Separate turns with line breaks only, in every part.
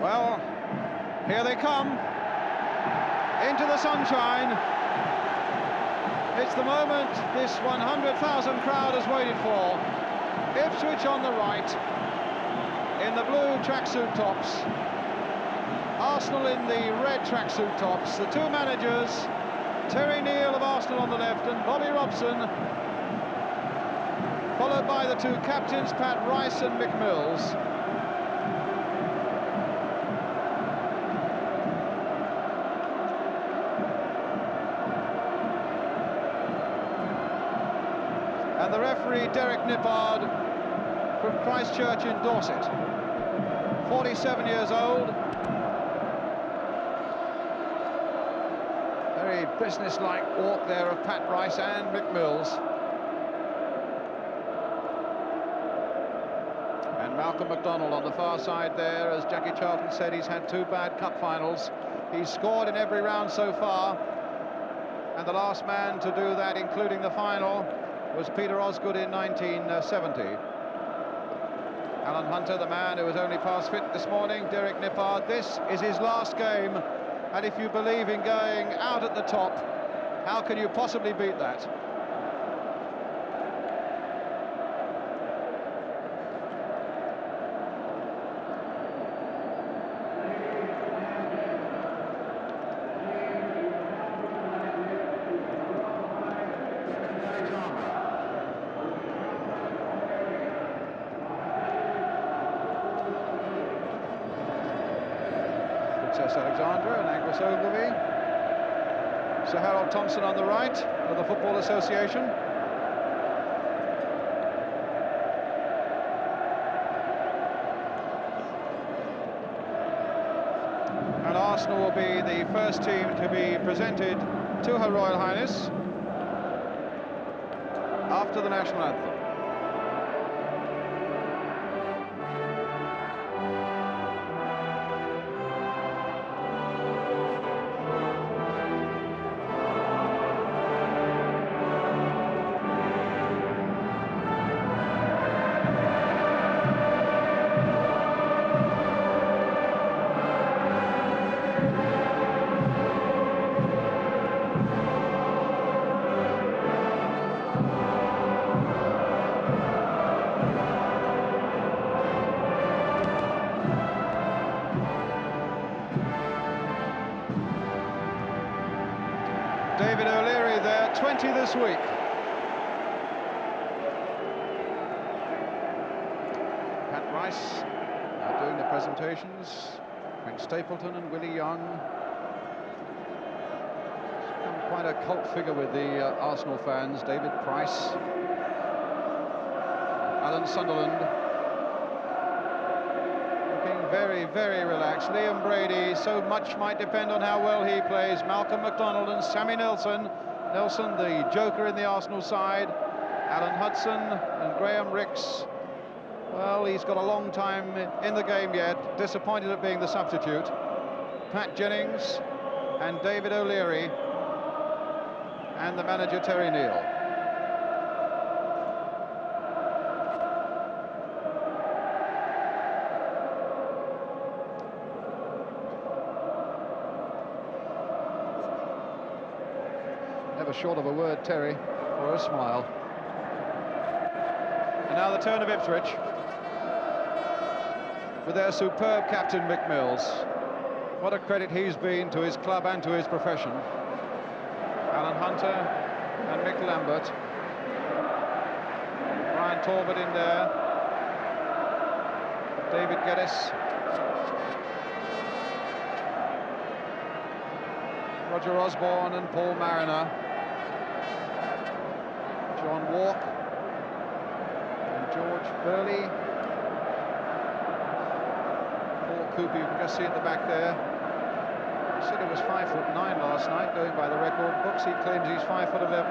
Well, here they come into the sunshine. It's the moment this 100,000 crowd has waited for. Ipswich on the right, in the blue tracksuit tops. Arsenal in the red tracksuit tops. The two managers, Terry Neal of Arsenal on the left and Bobby Robson, followed by the two captains, Pat Rice and Mick Mills. And the referee, Derek Nippard, from Christchurch in Dorset, 47 years old. Very business-like walk there of Pat Rice and Mick Mills. And Malcolm MacDonald on the far side there. As Jackie Charlton said, he's had two bad cup finals. He's scored in every round so far. And the last man to do that, including the final, was Peter Osgood in 1970. Alan Hunter, the man who was only past fit this morning, Derek Nippard, this is his last game, and if you believe in going out at the top, how can you possibly beat that? Princess Alexandra and Angus Ogilvie. Sir Harold Thompson on the right of the Football Association. And Arsenal will be the first team to be presented to Her Royal Highness after the national anthem. David O'Leary there, 20 this week. Pat Rice now doing the presentations. Frank Stapleton and Willie Young. He's become quite a cult figure with the Arsenal fans. David Price, Alan Sunderland. Very, very relaxed. Liam Brady, so much might depend on how well he plays. Malcolm MacDonald and Sammy Nelson. Nelson, the joker in the Arsenal side. Alan Hudson and Graham Ricks. Well, he's got a long time in the game yet. Disappointed at being the substitute. Pat Jennings and David O'Leary. And the manager, Terry Neal. Never short of a word, Terry, or a smile. And now the turn of Ipswich, with their superb captain, Mick Mills. What a credit he's been to his club and to his profession. Alan Hunter and Mick Lambert. Brian Talbot in there. David Geddes. Roger Osborne and Paul Mariner. John Walk and George Burley. Paul Cooper, you can just see at the back there. He said he was 5'9" last night, going by the record books. He claims he's 5'11".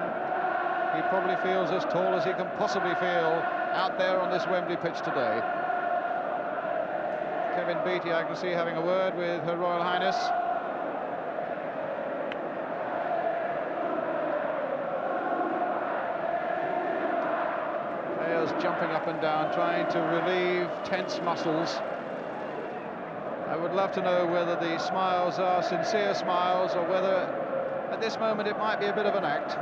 He probably feels as tall as he can possibly feel out there on this Wembley pitch today. Kevin Beattie, I can see, having a word with Her Royal Highness. Jumping up and down, trying to relieve tense muscles I would love to know whether the smiles are sincere smiles or whether at this moment it might be a bit of an act.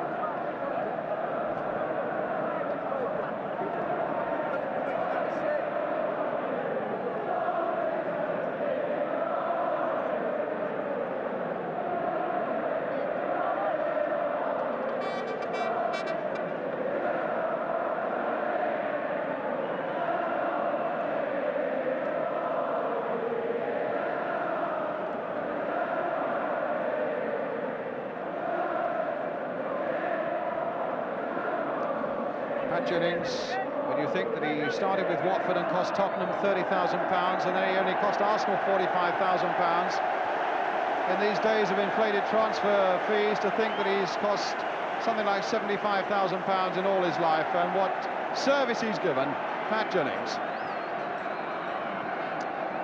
Pat Jennings, when you think that he started with Watford and cost Tottenham £30,000 and then he only cost Arsenal £45,000, in these days of inflated transfer fees, to think that he's cost something like £75,000 in all his life, and what service he's given, Pat Jennings.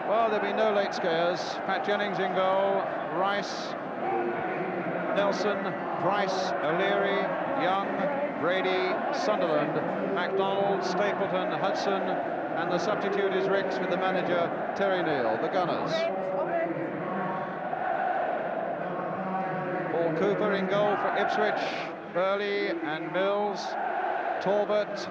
Well, there'll be no late scares. Pat Jennings in goal, Rice, Nelson, Price, O'Leary, Young, Brady, Sunderland, MacDonald, Stapleton, Hudson, and the substitute is Ricks with the manager Terry Neal, the Gunners. Paul Cooper in goal for Ipswich, Burley and Mills, Talbot,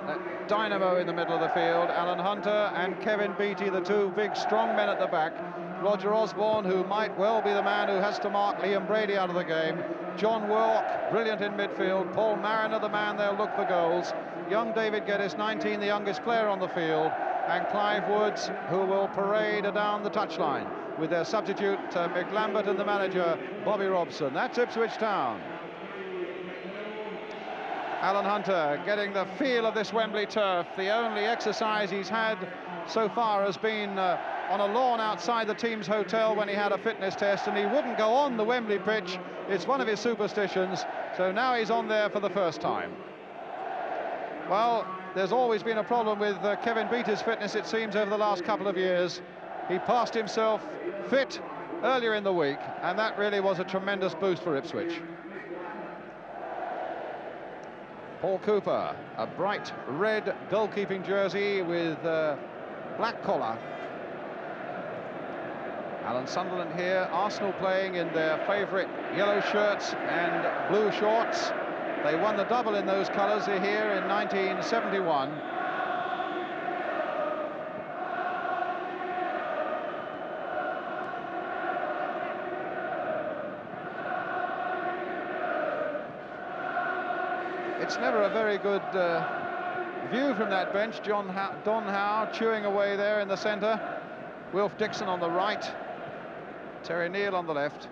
Dynamo in the middle of the field, Alan Hunter and Kevin Beattie, the two big strong men at the back. Roger Osborne, who might well be the man who has to mark Liam Brady out of the game. John Willock, brilliant in midfield. Paul Mariner, the man they'll look for goals. Young David Geddes, 19, the youngest player on the field. And Clive Woods, who will parade down the touchline with their substitute Mick Lambert and the manager Bobby Robson. That's Ipswich Town. Alan Hunter getting the feel of this Wembley turf. The only exercise he's had so far has been on a lawn outside the team's hotel when he had a fitness test, and he wouldn't go on the Wembley pitch. It's one of his superstitions, so now he's on there for the first time. Well, there's always been a problem with Kevin Beattie's fitness, it seems, over the last couple of years. He passed himself fit earlier in the week, and that really was a tremendous boost for Ipswich. Paul Cooper, a bright red goalkeeping jersey with black collar. Alan Sunderland here, Arsenal playing in their favourite yellow shirts and blue shorts. They won the double in those colours here in 1971. It's never a very good view from that bench. Don Howe chewing away there in the centre. Wilf Dixon on the right. Terry Neal on the left.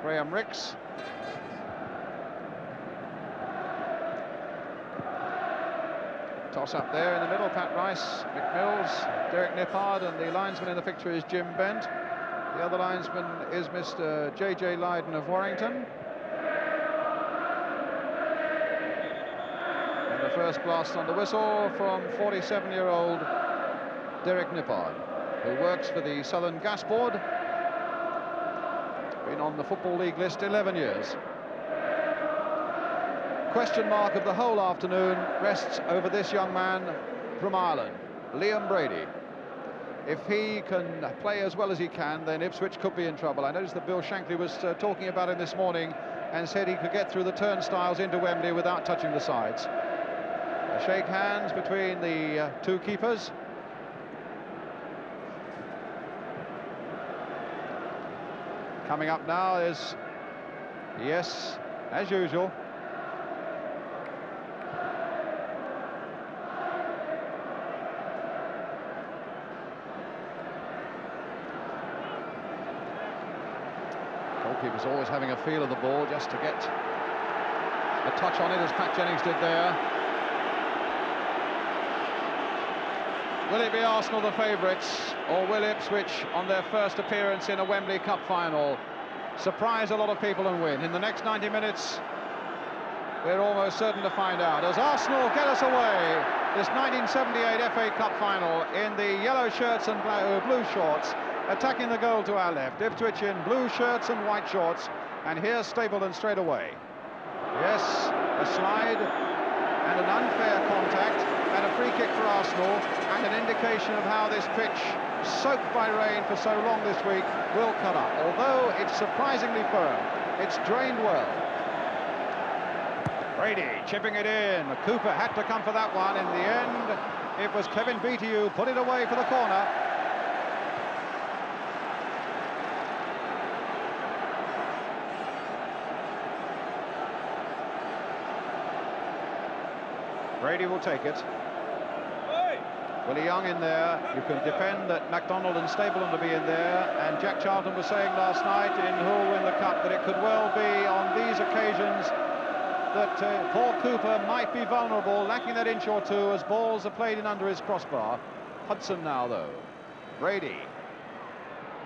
Graham Ricks. Toss up there in the middle, Pat Rice, Mick Mills, Derek Nippard, and the linesman in the picture is Jim Bent. The other linesman is Mr. J.J. Lydon of Warrington. And the first blast on the whistle from 47-year-old Derek Nippard, who works for the Southern Gas Board. Been on the Football League list 11 years. Question mark of the whole afternoon rests over this young man from Ireland, Liam Brady. If he can play as well as he can, then Ipswich could be in trouble. I noticed that Bill Shankly was talking about him this morning and said he could get through the turnstiles into Wembley without touching the sides. A shake hands between the two keepers. Coming up now is, yes, as usual, goalkeeper's always having a feel of the ball just to get a touch on it, as Pat Jennings did there. Will it be Arsenal the favourites, or will Ipswich, on their first appearance in a Wembley Cup final, surprise a lot of people and win? In the next 90 minutes, we're almost certain to find out. As Arsenal get us away, this 1978 FA Cup final in the yellow shirts and blue shorts, attacking the goal to our left. Ipswich in blue shirts and white shorts, and here's Stapleton straight away. Yes, a slide and an unfair contact. and a free kick for Arsenal, and an indication of how this pitch, soaked by rain for so long this week, will cut up. Although it's surprisingly firm, it's drained well. Brady chipping it in. Cooper had to come for that one. In the end, it was Kevin Beattie who put it away for the corner. Brady will take it. Willie Young in there. You can depend that MacDonald and Stapleton to be in there. And Jack Charlton was saying last night in Who'll Win the Cup that it could well be on these occasions that Paul Cooper might be vulnerable, lacking that inch or two as balls are played in under his crossbar. Hudson now, though. Brady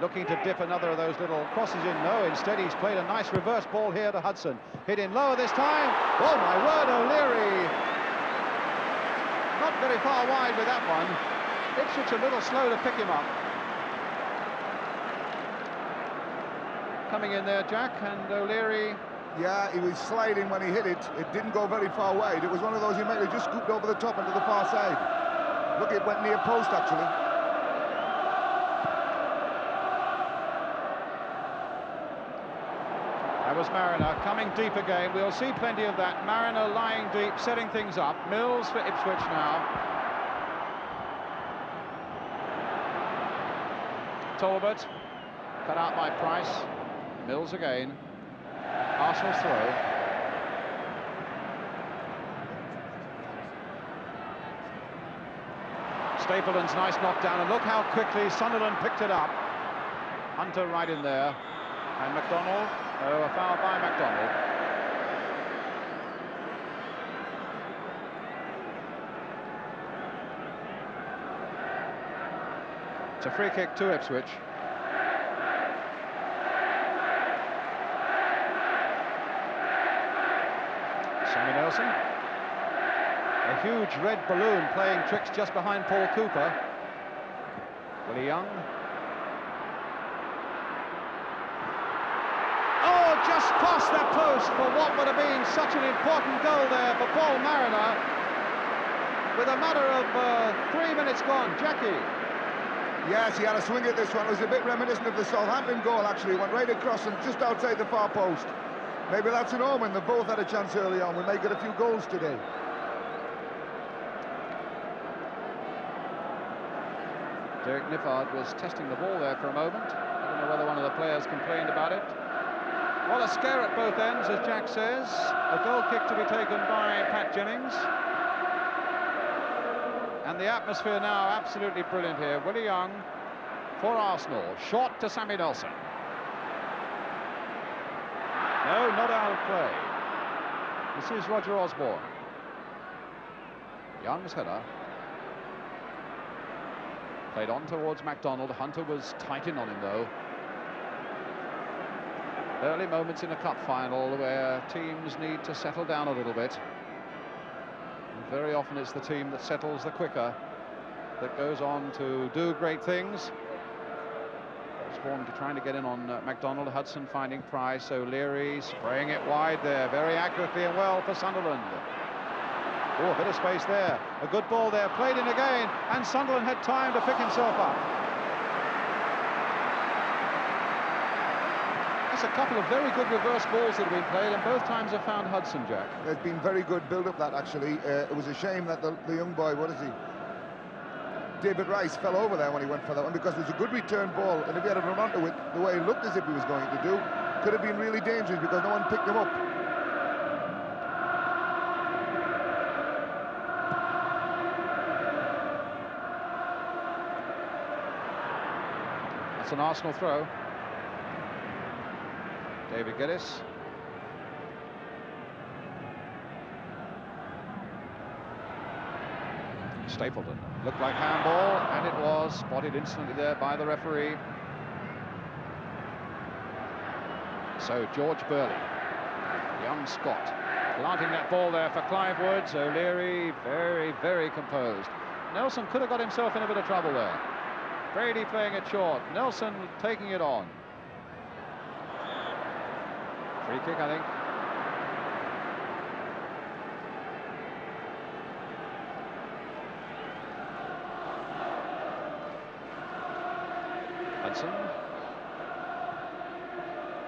looking to dip another of those little crosses in. No, instead he's played a nice reverse ball here to Hudson. Hit in low this time. Oh, my word, O'Leary. Not very far wide with that one. Ipswich a little slow to pick him up. Coming in there, Jack, and O'Leary.
Yeah, he was sliding when he hit it. It didn't go very far wide. It was one of those he might have just scooped over the top into the far side. Look, it went near post, actually.
That was Mariner coming deep again. We'll see plenty of that. Mariner lying deep, setting things up. Mills for Ipswich now. Talbot, cut out by Price. Mills again. Arsenal's throw. Stapleton's nice knockdown, and look how quickly Sunderland picked it up. Hunter right in there. And MacDonald, oh, a foul by MacDonald. It's a free kick to Ipswich. Sammy Nelson. A huge red balloon playing tricks just behind Paul Cooper. Willie Young. Oh, just past that post for what would have been such an important goal there for Paul Mariner. With a matter of 3 minutes gone. Jackie.
Yes, he had a swing at this one. It was a bit reminiscent of the Southampton goal, actually. Went right across and just outside the far post. Maybe that's an omen. They both had a chance early on. We may get a few goals today.
Derek Niffard was testing the ball there for a moment. I don't know whether one of the players complained about it. Well, a scare at both ends, as Jack says. A goal kick to be taken by Pat Jennings. And the atmosphere now absolutely brilliant here. Willie Young for Arsenal. Short to Sammy Nelson. No, not out of play. This is Roger Osborne. Young's header. Played on towards MacDonald. Hunter was tight in on him, though. Early moments in a cup final where teams need to settle down a little bit. And very often it's the team that settles the quicker that goes on to do great things. Osborne trying to get in on MacDonald. Hudson finding Price. O'Leary spraying it wide there, very accurately and well for Sunderland. Oh, a bit of space there. A good ball there, played in again, and Sunderland had time to pick himself up. That's a couple of very good reverse balls that have been played, and both times have found Hudson, Jack.
There's been very good build-up, that, actually. It was a shame that the young boy, what is he? David Rice fell over there when he went for that one, because it was a good return ball, and if he had run onto it the way it looked as if he was going to do, could have been really dangerous because no one picked him up.
That's an Arsenal throw. David Geddes. Stapleton. Looked like handball, and it was spotted instantly there by the referee. So George Burley, young Scot, planting that ball there for Clive Woods. O'Leary very, very composed. Nelson could have got himself in a bit of trouble there. Brady playing it short. Nelson taking it on. Free kick, I think. Hudson.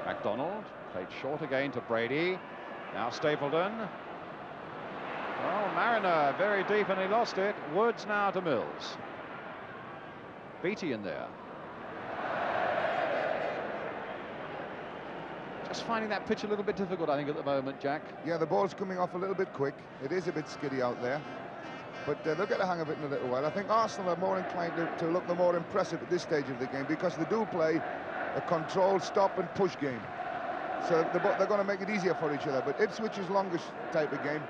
MacDonald played short again to Brady. Now Stapleton. Oh, Mariner very deep and he lost it. Woods now to Mills. Beattie in there. Just finding that pitch a little bit difficult, I think, at the moment, Jack.
Yeah, the ball's coming off a little bit quick. It is a bit skiddy out there. But they'll get the hang of it in a little while. I think Arsenal are more inclined to look the more impressive at this stage of the game because they do play a controlled stop and push game. So they're going to make it easier for each other. But Ipswich's longest type of game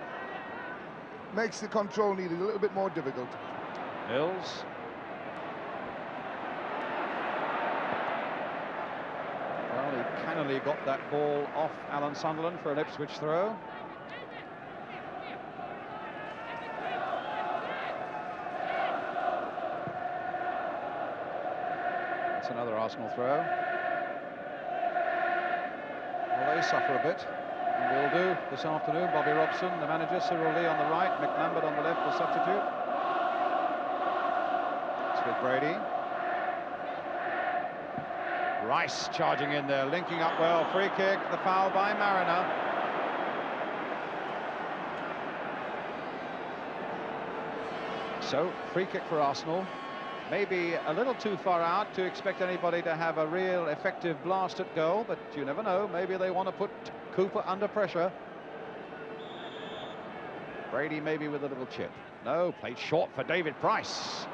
makes the control needed a little bit more difficult.
Mills. Well, he cannily got that ball off Alan Sunderland for an Ipswich throw. That's another Arsenal throw. Well, they suffer a bit, and will do this afternoon. Bobby Robson, the manager, Cyril Lee on the right, Mick Lambert on the left for substitute. It's with Brady. Rice charging in there, linking up well. Free kick, the foul by Mariner. So, free kick for Arsenal. Maybe a little too far out to expect anybody to have a real effective blast at goal, but you never know. Maybe they want to put Cooper under pressure. Brady maybe with a little chip. No, played short for David Price.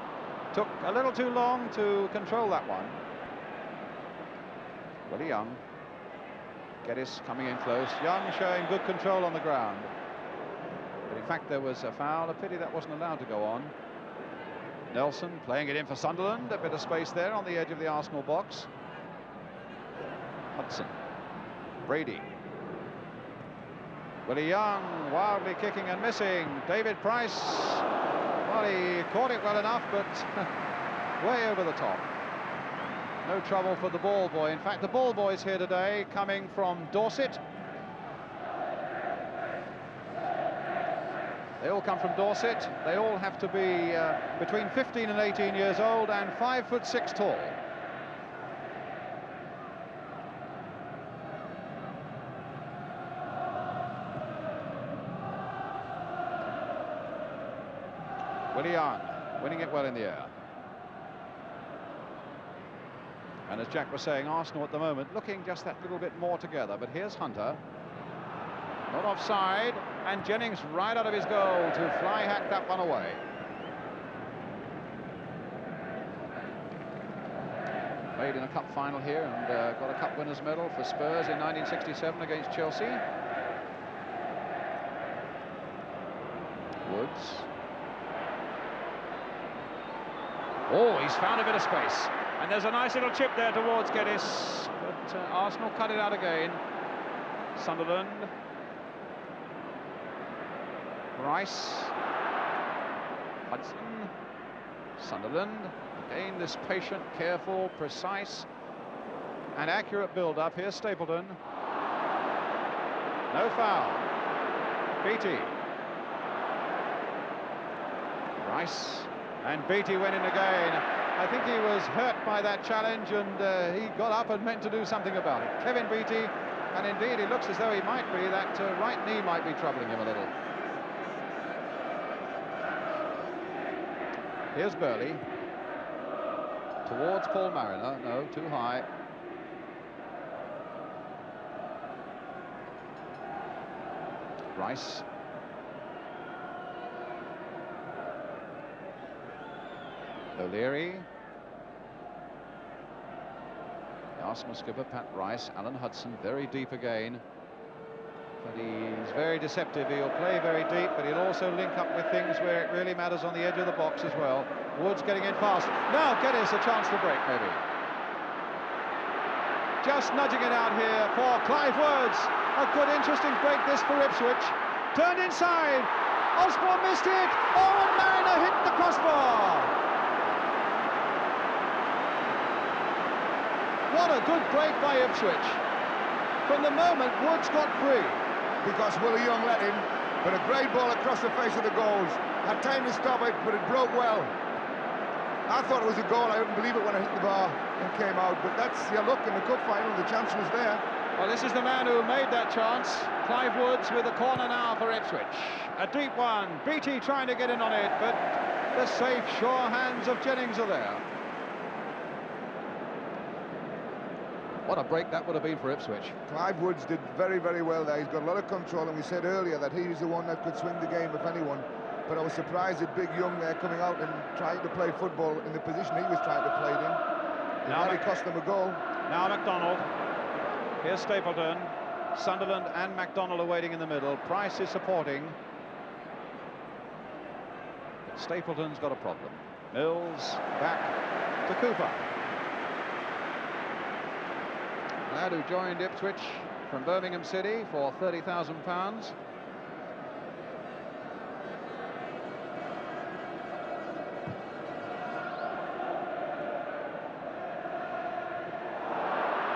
Took a little too long to control that one. Willie Young. Geddes coming in close. Young showing good control on the ground. But in fact there was a foul. A pity that wasn't allowed to go on. Nelson playing it in for Sunderland. A bit of space there on the edge of the Arsenal box. Hudson. Brady. Willie Young wildly kicking and missing. David Price. Well, he caught it well enough, but way over the top. No trouble for the ball boy. In fact, the ball boys here today coming from Dorset. They all come from Dorset. They all have to be between 15 and 18 years old and 5'6" tall. Willie Young winning it well in the air. And as Jack was saying, Arsenal at the moment looking just that little bit more together. But here's Hunter. Not offside, and Jennings right out of his goal to fly hack that one away. Played in a cup final here and got a cup winners medal for Spurs in 1967 against Chelsea. Woods. Oh, he's found a bit of space. And there's a nice little chip there towards Geddes. But Arsenal cut it out again. Sunderland. Rice. Hudson. Sunderland. Again, this patient, careful, precise, and accurate build-up. Here's Stapleton. No foul. Beattie. Rice. And Beattie went in again. I think he was hurt by that challenge, and he got up and meant to do something about it. Kevin Beattie, and indeed he looks as though he might be. That right knee might be troubling him a little. Here's Burley. Towards Paul Mariner. No, too high. Rice. O'Leary. The Arsenal skipper Pat Rice. Alan Hudson very deep again. But he's very deceptive. He'll play very deep, but he'll also link up with things where it really matters on the edge of the box as well. Woods getting in fast. Now Geddes a chance to break, maybe. Just nudging it out here for Clive Woods. A good, interesting break this for Ipswich. Turned inside. Osborne missed it. Oh, and Mariner hit the crossbar. What a good break by Ipswich. From the moment Woods got free.
Because Willie Young let him, but a great ball across the face of the goals. Had time to stop it, but it broke well. I thought it was a goal. I didn't believe it when I hit the bar and came out. But that's your look in the cup final. The chance was there.
Well, this is the man who made that chance. Clive Woods with a corner now for Ipswich. A deep one. Beattie trying to get in on it, but the safe, sure hands of Jennings are there. What a break that would have been for Ipswich.
Clive Woods did very, very well there. He's got a lot of control, and we said earlier that he was the one that could swing the game, if anyone. But I was surprised at Big Young there coming out and trying to play football in the position he was trying to play it in. It nearly cost them a goal.
Now MacDonald. Here's Stapleton. Sunderland and MacDonald are waiting in the middle. Price is supporting. But Stapleton's got a problem. Mills back to Cooper. Lad who joined Ipswich from Birmingham City for £30,000.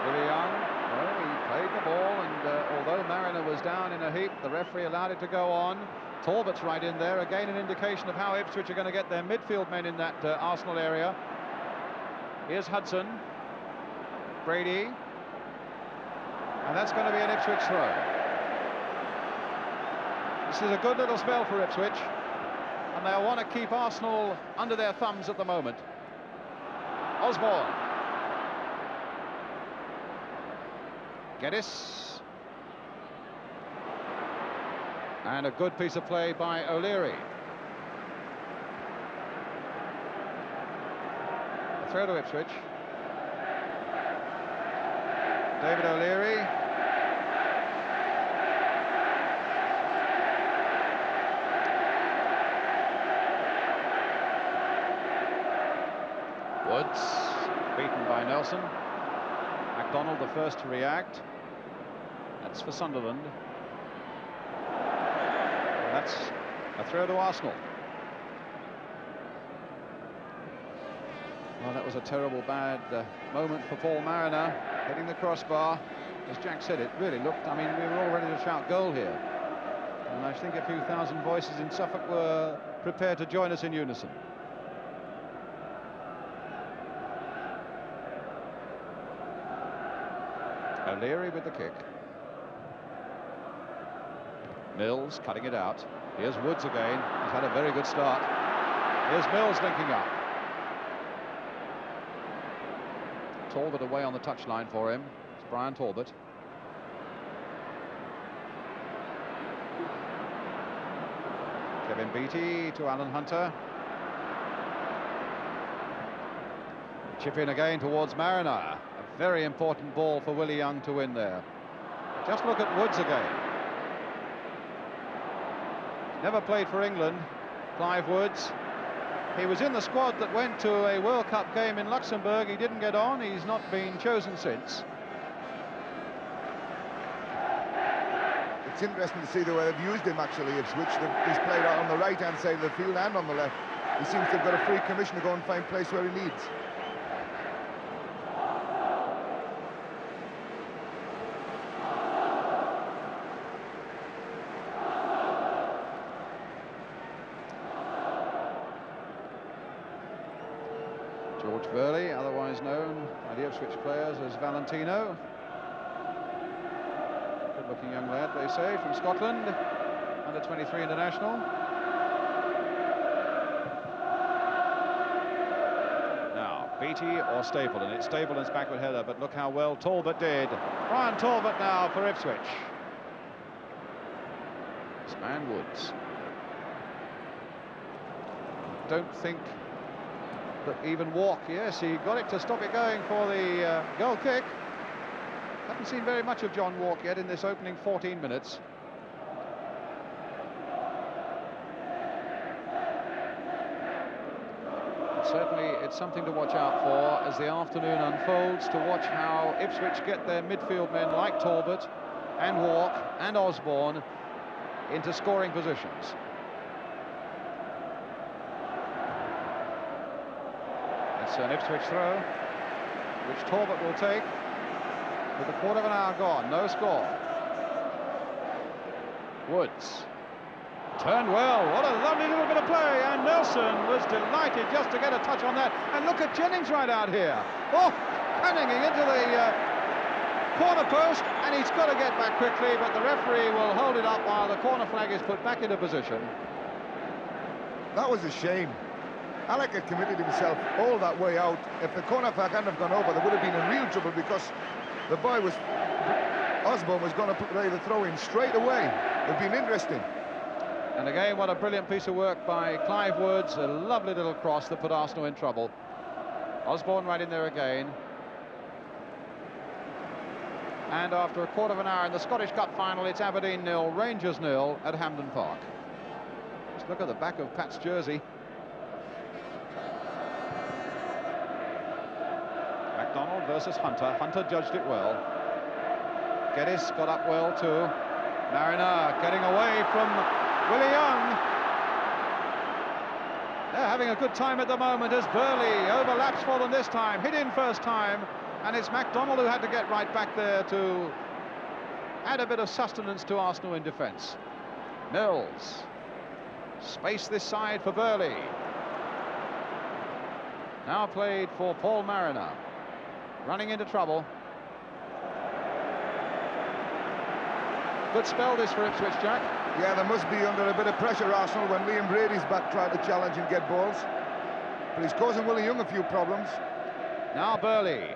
Willie Young, well, he played the ball, and although Mariner was down in a heap, the referee allowed it to go on. Talbot's right in there, again an indication of how Ipswich are going to get their midfield men in that Arsenal area. Here's Hudson, Brady, and that's going to be an Ipswich throw. This is a good little spell for Ipswich, and they'll want to keep Arsenal under their thumbs at the moment. Osborne. Geddes. And a good piece of play by O'Leary. A throw to Ipswich. David O'Leary. Woods, beaten by Nelson. MacDonald the first to react. That's for Sunderland. And that's a throw to Arsenal. Well, that was a terrible bad moment for Paul Mariner, hitting the crossbar. As Jack said, it really looked, I mean, we were all ready to shout goal here. And I think a few thousand voices in Suffolk were prepared to join us in unison. O'Leary with the kick. Mills cutting it out. Here's Woods again. He's had a very good start. Here's Mills linking up. Talbot away on the touchline for him. It's Brian Talbot. Kevin Beattie to Alan Hunter. Chip in again towards Mariner. A very important ball for Willie Young to win there. Just look at Woods again. Never played for England, Clive Woods. He was in the squad that went to a World Cup game in Luxembourg. He didn't get on. He's not been chosen since.
It's interesting to see the way they've used him, actually, Ipswich. He's played out on the right-hand side of the field and on the left. He seems to have got a free commission to go and find place where he needs.
George Burley, otherwise known by the Ipswich players as Valentino. Good-looking young lad, they say, from Scotland, under 23 international. Now, Beattie or Stapleton. It's Stapleton's backward header, but look how well Talbot did. Brian Talbot now for Ipswich. This man Woods. Don't think that even Walk, yes, he got it to stop it going for the goal kick. Haven't seen very much of John Walk yet in this opening 14 minutes. But certainly it's something to watch out for as the afternoon unfolds, to watch how Ipswich get their midfield men like Talbot and Walk and Osborne into scoring positions. It's an Ipswich throw, which Talbot will take with a quarter of an hour gone. No score. Woods. Turned well. What a lovely little bit of play. And Nelson was delighted just to get a touch on that. And look at Jennings right out here. Oh, cannonning into the corner post. And he's got to get back quickly, but the referee will hold it up while the corner flag is put back into position.
That was a shame. Alec had committed himself all that way out. If the corner flag hadn't have gone over, they would have been in real trouble, because the boy was... Osborne was going to play the throw in straight away. It would have been interesting.
And again, what a brilliant piece of work by Clive Woods. A lovely little cross that put Arsenal in trouble. Osborne right in there again. And after a quarter of an hour in the Scottish Cup final, it's Aberdeen 0, Rangers 0 at Hampden Park. Just look at the back of Pat's jersey. MacDonald versus Hunter. Hunter judged it well. Geddes got up well too. Mariner getting away from Willie Young. They're having a good time at the moment as Burley overlaps for them this time. Hit in first time, and it's MacDonald who had to get right back there to add a bit of sustenance to Arsenal in defence. Mills. Space this side for Burley. Now played for Paul Mariner. Running into trouble. Good spell this for Ipswich, Jack.
Yeah, they must be under a bit of pressure, Arsenal, when Liam Brady's back trying to challenge and get balls. But he's causing Willie Young a few problems.
Now Burley.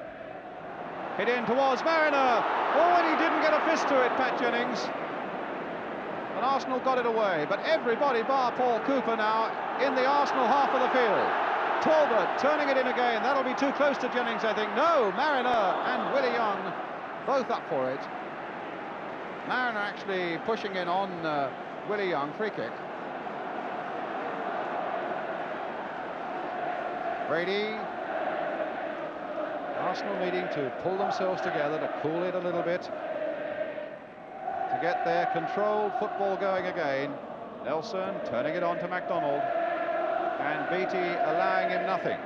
Hit in towards Mariner. Oh, and he didn't get a fist to it, Pat Jennings. And Arsenal got it away. But everybody bar Paul Cooper now in the Arsenal half of the field. Talbot turning it in again. That'll be too close to Jennings, I think. No, Mariner and Willie Young both up for it. Mariner actually pushing in on Willie Young. Free kick. Brady. Arsenal needing to pull themselves together to cool it a little bit, to get their controlled football going again. Nelson turning it on to MacDonald, and Beattie allowing him nothing.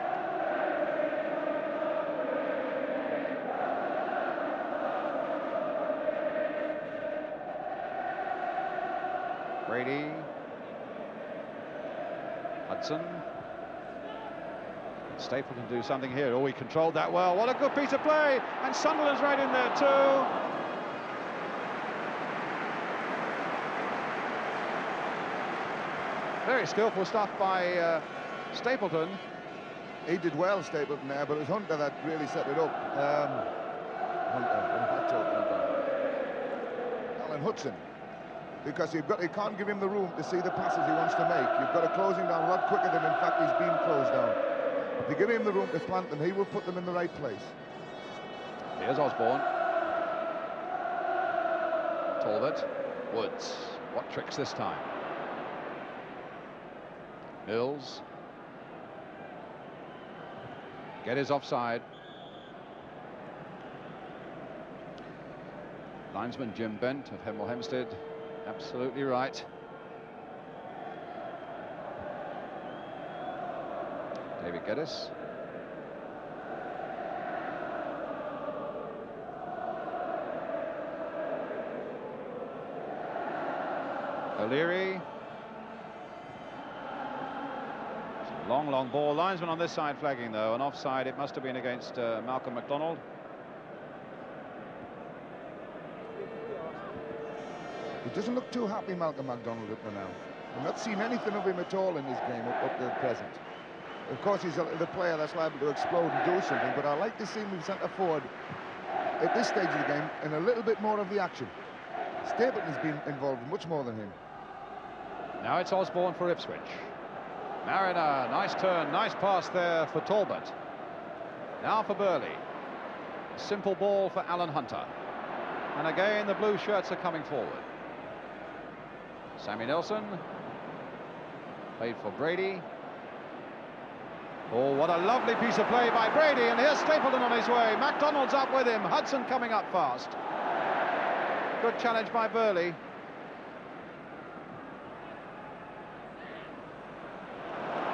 Brady. Hudson. Stapleton do something here. Oh, he controlled that well. What a good piece of play. And Sunderland's right in there too. Very skillful stuff by Stapleton.
He did well, Stapleton, there, but it was Hunter that really set it up. Alan Hudson. Because you can't give him the room to see the passes he wants to make. You've got to close him down a lot quicker than, in fact, he's been closed down. If you give him the room to plant them, he will put them in the right place.
Here's Osborne. Talbot. Woods. What tricks this time? Mills. Get his offside. Linesman Jim Bent of Hemel Hempstead. Absolutely right. David Geddes. O'Leary. Long ball. Linesman on this side flagging, though. An offside. It must have been against Malcolm MacDonald.
He doesn't look too happy, Malcolm MacDonald, up to now. I've not seen anything of him at all in this game up to the present. Of course, he's the player that's liable to explode and do something, but I like to see him centre forward at this stage of the game in a little bit more of the action. Stapleton's been involved much more than him.
Now it's Osborne for Ipswich. Mariner, nice turn, nice pass there for Talbot. Now for Burley. Simple ball for Alan Hunter. And again, the blue shirts are coming forward. Sammy Nelson. Played for Brady. Oh, what a lovely piece of play by Brady, and here's Stapleton on his way. MacDonald's up with him. Hudson coming up fast. Good challenge by Burley.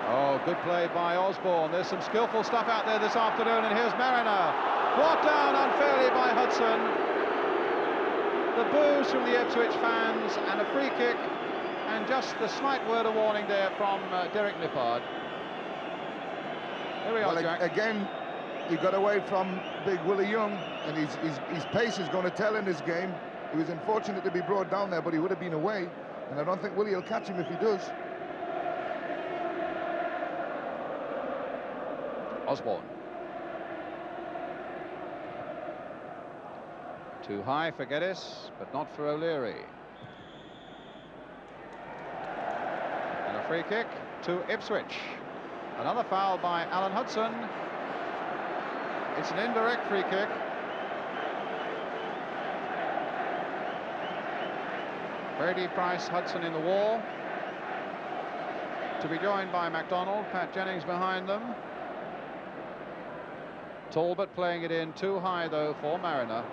Oh, good play by Osborne. There's some skillful stuff out there this afternoon, and here's Mariner. Brought down unfairly by Hudson. The boos from the Ipswich fans, and a free kick, And just the slight word of warning there from Derek Lippard. Here we are, Jack.
Again, he got away from big Willie Young, and his pace is going to tell in this game. He was unfortunate to be brought down there, but he would have been away, and I don't think Willie will catch him if he does.
Osborne. Too high for Geddes, but not for O'Leary. And a free kick to Ipswich. Another foul by Alan Hudson. It's an indirect free kick. Brady, Price, Hudson in the wall. To be joined by MacDonald, Pat Jennings behind them. Talbot playing it in too high though for Mariner.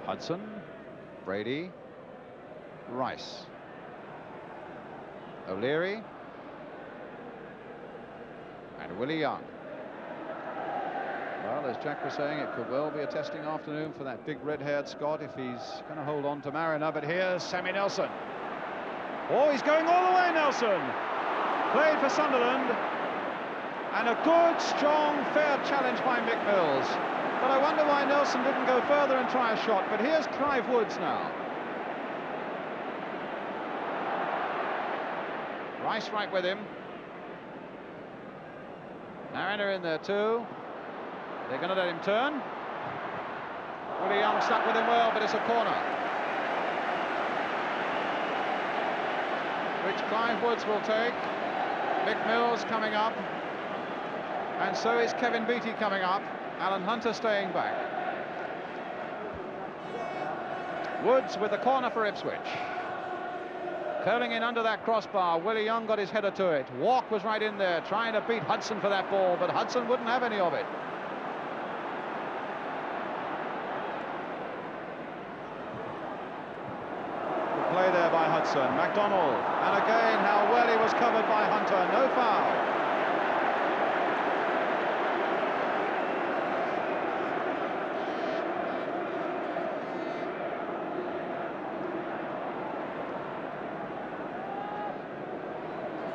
Hudson, Brady, Rice, O'Leary, and Willie Young. Well, as Jack was saying, it could well be a testing afternoon for that big red-haired Scot if he's going to hold on to Mariner. But here's Sammy Nelson. Oh, he's going all the way, Nelson. Played for Sunderland. And a good, strong, fair challenge by Mick Mills. But I wonder why Nelson didn't go further and try a shot. But here's Clive Woods now. Rice right with him. Mariner in there too. They're going to let him turn. Willie Young stuck with him well, but it's a corner, which Clive Woods will take. Mick Mills coming up, and so is Kevin Beattie coming up. Alan Hunter staying back. Woods with the corner for Ipswich. Curling in under that crossbar. Willie Young got his header to it. Walk was right in there trying to beat Hudson for that ball, but Hudson wouldn't have any of it. Good play there by Hudson. MacDonald, and again how well he was covered by Hunter. No foul.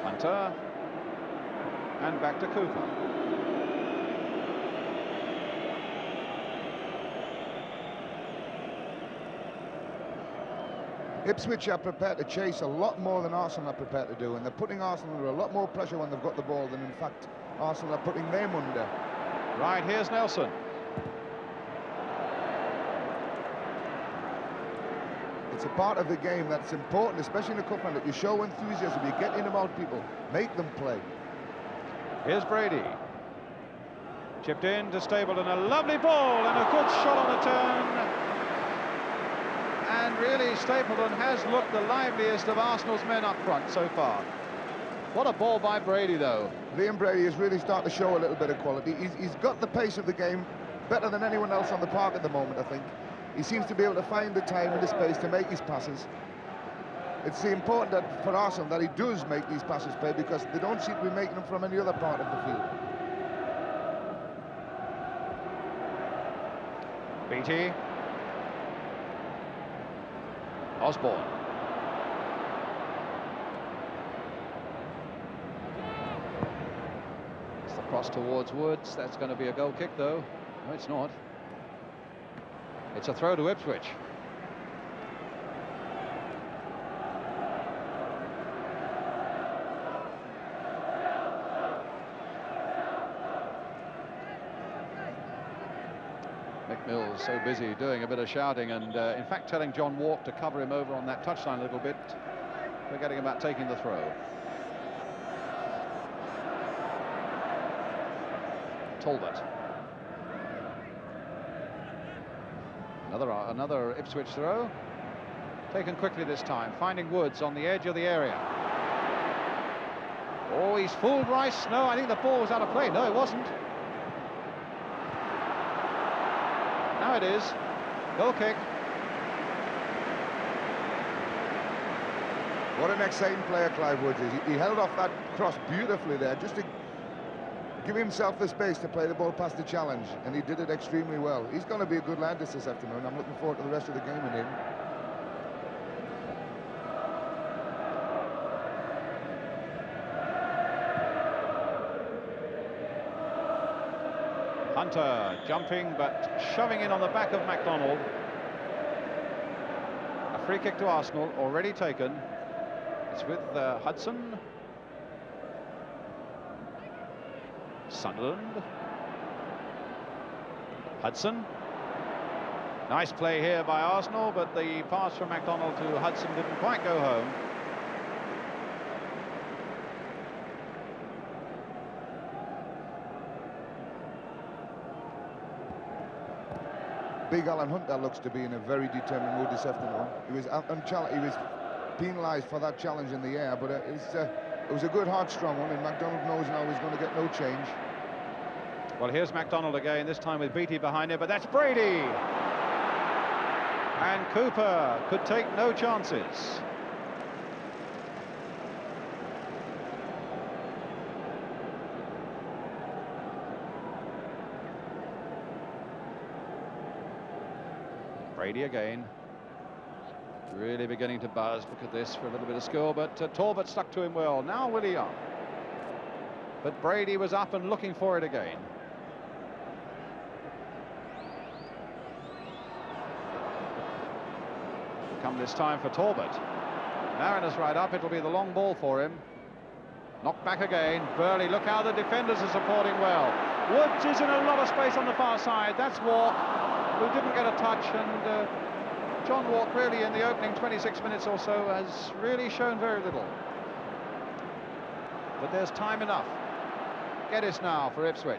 Hunter, and back to Cooper.
Ipswich are prepared to chase a lot more than Arsenal are prepared to do, and they're putting Arsenal under a lot more pressure when they've got the ball than, in fact, Arsenal are putting them under.
Right, here's Nelson.
It's a part of the game that's important, especially in a cup run, that you show enthusiasm, you get in about people, make them play.
Here's Brady. Chipped in to Stapleton, a lovely ball and a good shot on the turn. And really, Stapleton has looked the liveliest of Arsenal's men up front so far. What a ball by Brady, though.
Liam Brady is really starting to show a little bit of quality. He's got the pace of the game better than anyone else on the park at the moment, I think. He seems to be able to find the time and the space to make his passes. It's important that for Arsenal that he does make these passes play, because they don't seem to be making them from any other part of the field.
Beattie. Osborne. It's the cross towards Woods. That's going to be a goal kick, though. No, it's not. It's a throw to Ipswich. Mick Mills so busy doing a bit of shouting and in fact telling John Walk to cover him over on that touchline a little bit, forgetting about taking the throw. Talbot. Another Ipswich throw, taken quickly this time, finding Woods on the edge of the area. Oh, he's fooled Rice. No, I think the ball was out of play. No, it wasn't. Now it is. Goal kick.
What an exciting player Clive Woods is. He held off that cross beautifully there, just give himself the space to play the ball past the challenge, and he did it extremely well. He's going to be a good lad this afternoon. I'm looking forward to the rest of the game with him.
Hunter jumping but shoving in on the back of MacDonald. A free kick to Arsenal already taken. It's with Hudson. Sunderland. Hudson. Nice play here by Arsenal, but the pass from MacDonald to Hudson didn't quite go home.
Big Alan Hunter looks to be in a very determined mood this afternoon. He was penalised for that challenge in the air, but it was a good, hard, strong one, and MacDonald knows now he's going to get no change.
Well, here's MacDonald again, this time with Beattie behind him, but that's Brady! And Cooper could take no chances. Brady again, really beginning to buzz. Look at this for a little bit of skill, but Talbot stuck to him well. Now Willie Young, but Brady was up and looking for it again. Come this time for Talbot. Mariner's right up, it'll be the long ball for him. Knocked back again. Burley, look how the defenders are supporting well. Woods is in a lot of space on the far side. That's Walk, who didn't get a touch, and John Walk really in the opening 26 minutes or so has really shown very little. But there's time enough. Geddes now for Ipswich.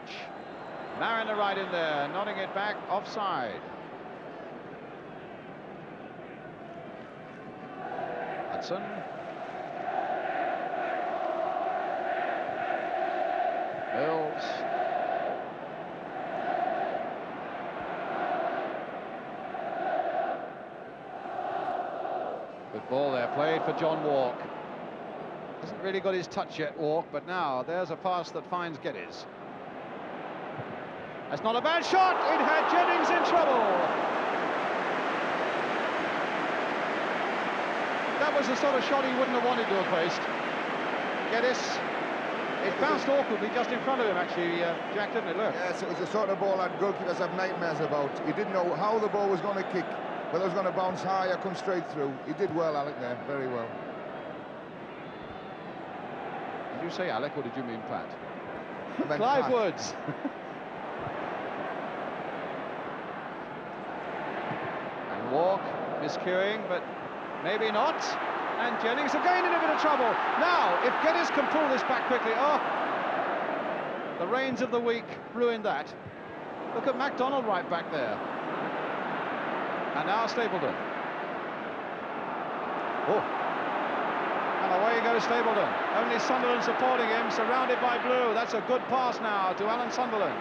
Mariner right in there, nodding it back, offside. Hudson. Mills. Good ball there, played for John Walk. Hasn't really got his touch yet, Walk, but now there's a pass that finds Geddes. That's not a bad shot. It had Jennings in trouble. That was the sort of shot he wouldn't have wanted to have faced. Geddes, it bounced awkwardly just in front of him, actually, Jack, didn't it? Look.
Yes, it was the sort of ball that goalkeepers have nightmares about. He didn't know how the ball was going to kick, whether it was going to bounce high or come straight through. He did well, Alec, there, very well.
Did you say Alec, or did you mean Pat?
Clive
Pat. Woods. And Walk miscuing, but maybe not. And Jennings again in a bit of trouble. Now, if Geddes can pull this back quickly, the rains of the week ruined that. Look at MacDonald right back there. And now Stapleton. Oh. And away goes Stapleton. Only Sunderland supporting him, surrounded by blue. That's a good pass now to Alan Sunderland.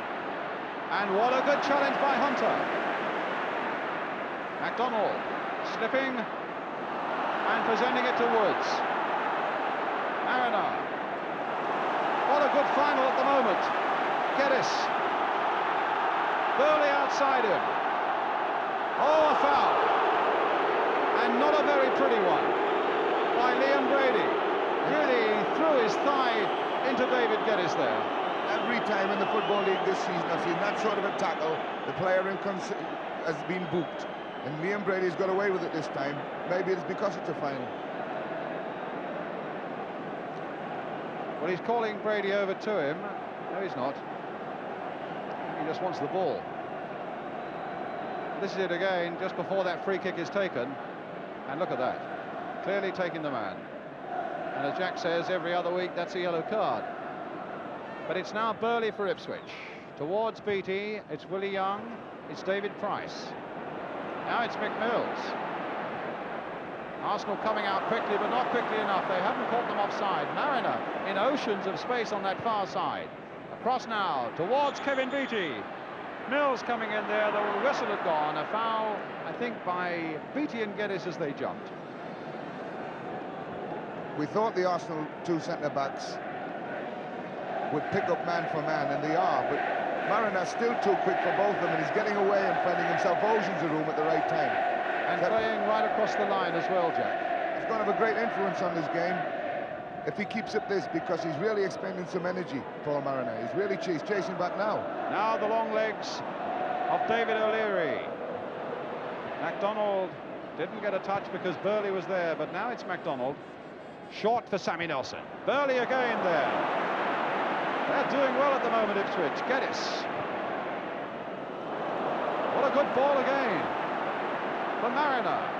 And what a good challenge by Hunter. MacDonald slipping and presenting it to Woods. Mariner. What a good final at the moment. Geddes. Burley outside him. Oh, a foul. And not a very pretty one by Liam Brady. Really threw his thigh into David Geddes there.
Every time in the Football League this season I've seen that sort of a tackle, the player has been booked. And Liam Brady's got away with it this time. Maybe it's because it's a final.
Well, he's calling Brady over to him. No, he's not. He just wants the ball. This is it again, just before that free kick is taken. And look at that. Clearly taking the man. And as Jack says, every other week, that's a yellow card. But it's now Burley for Ipswich. Towards Beattie, it's Willie Young, it's David Price. Now it's McMills. Arsenal coming out quickly, but not quickly enough. They haven't caught them offside. Mariner in oceans of space on that far side. Across now towards Kevin Beattie. Mills coming in there. The whistle had gone. A foul, I think, by Beattie and Geddes as they jumped.
We thought the Arsenal two centre-backs would pick up man for man, and they are, but Marina's still too quick for both of them, and he's getting away and finding himself oceans of room at the right time.
And playing right across the line as well, Jack.
He's going to have a great influence on this game if he keeps up this, because he's really expending some energy, Paul Mariner. He's chasing back now.
Now the long legs of David O'Leary. MacDonald didn't get a touch because Burley was there, but now it's MacDonald. Short for Sammy Nelson. Burley again there. They're doing well at the moment, Ipswich. Geddes. What a good ball again for Mariner.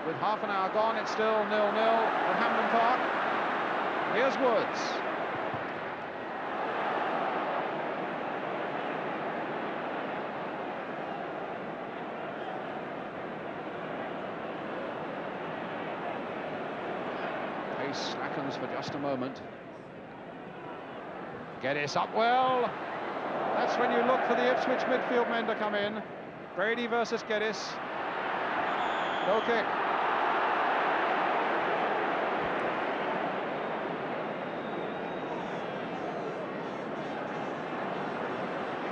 With half an hour gone, it's still 0-0 at Hampden Park. Here's Woods. Pace slackens for just a moment. Geddes up well. That's when you look for the Ipswich midfield men to come in. Brady versus Geddes. No kick.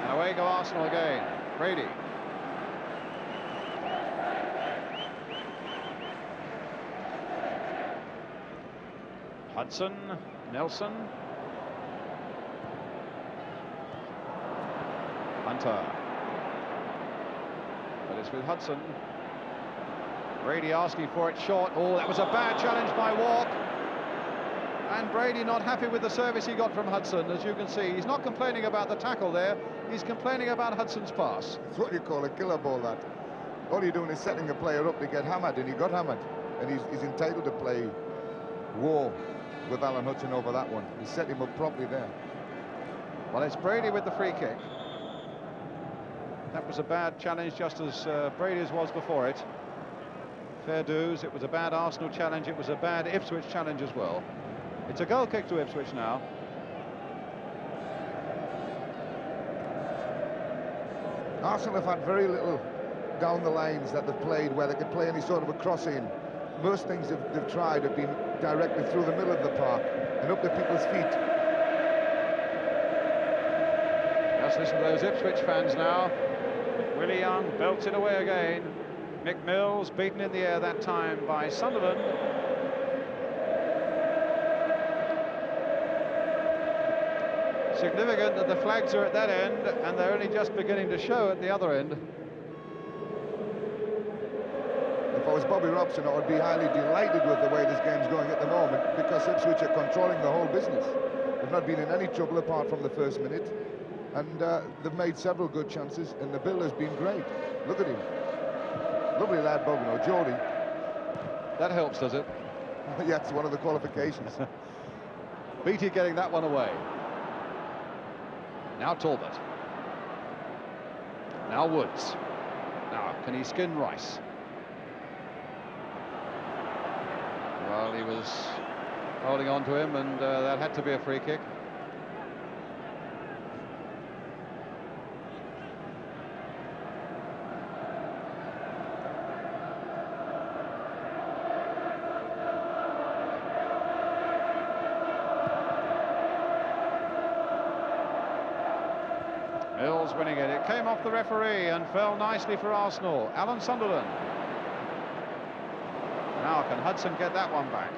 And away go Arsenal again. Brady. Hudson, Nelson. Hunter. But it's with Hudson. Brady asking for it short. Oh, that was a bad challenge by Walk. And Brady not happy with the service he got from Hudson, as you can see. He's not complaining about the tackle there. He's complaining about Hudson's pass.
It's what you call a killer ball, that. All you're doing is setting a player up to get hammered, and he got hammered. And he's entitled to play war with Alan Hudson over that one. He set him up properly there.
Well, it's Brady with the free kick. That was a bad challenge, just as Brady's was before it. Fair dues. It was a bad Arsenal challenge. It was a bad Ipswich challenge as well. It's a goal kick to Ipswich now.
Arsenal have had very little down the lines that they've played where they could play any sort of a cross in. Most things they've tried have been directed through the middle of the park and up to people's feet.
Just listen to those Ipswich fans now. Willie Young belts it away again. Mick Mills beaten in the air that time by Sunderland. Significant that the flags are at that end and they're only just beginning to show at the other end.
If I was Bobby Robson, I would be highly delighted with the way this game's going at the moment, because Ipswich are controlling the whole business. They've not been in any trouble apart from the first minute, and they've made several good chances, and the build has been great. Look at him. Lovely lad, Bogno. Geordie.
That helps, does it?
Yeah, it's one of the qualifications.
Beattie getting that one away. Now Talbot. Now Woods. Now, can he skin Rice? Well, he was holding on to him, and that had to be a free kick. Mills winning it. It came off the referee and fell nicely for Arsenal. Alan Sunderland. Now can Hudson get that one back?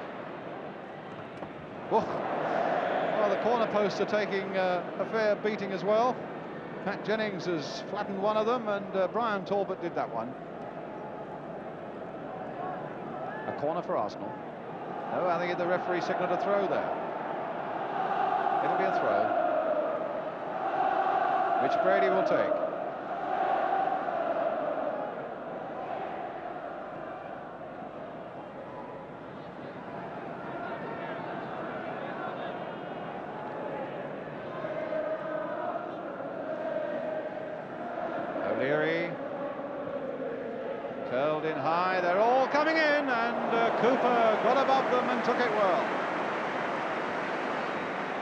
Oh. Well, the corner posts are taking a fair beating as well. Pat Jennings has flattened one of them, and Brian Talbot did that one. A corner for Arsenal. No, I think the referee signalled a throw there. It'll be a throw, which Brady will take. O'Leary curled in high. They're all coming in, and Cooper got above them and took it well.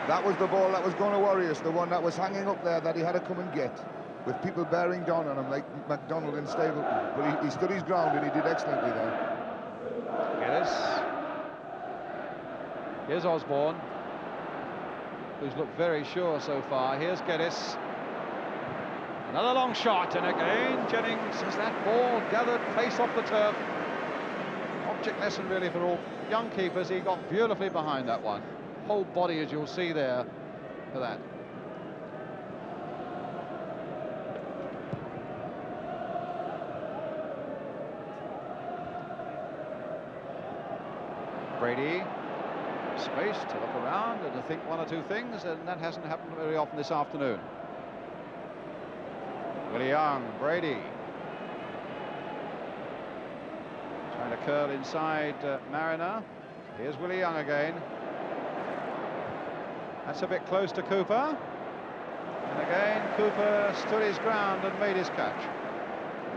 That was the ball that was going to worry us, the one that was hanging up there that he had to come and get, with people bearing down on him like MacDonald and Stapleton. But he stood his ground, and he did excellently there.
Geddes. Here's Osborne, who's looked very sure so far. Here's Geddes. Another long shot, and again Jennings has that ball gathered place off the turf. Object lesson really for all young keepers. He got beautifully behind that one. Whole body, as you'll see there, for that. Brady, space to look around and to think one or two things, and that hasn't happened very often this afternoon. Willie Young, Brady. Trying to curl inside Mariner. Here's Willie Young again. That's a bit close to Cooper. And again, Cooper stood his ground and made his catch.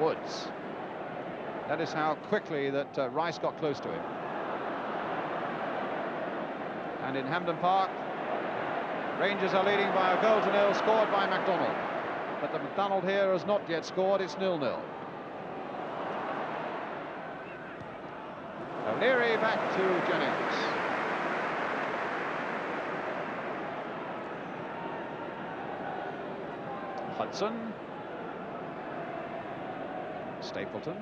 Woods. That is how quickly that Rice got close to him. And in Hampden Park, Rangers are leading by a goal to nil, scored by MacDonald. But the MacDonald here has not yet scored, it's 0-0. O'Leary back to Jennings. Hudson. Stapleton.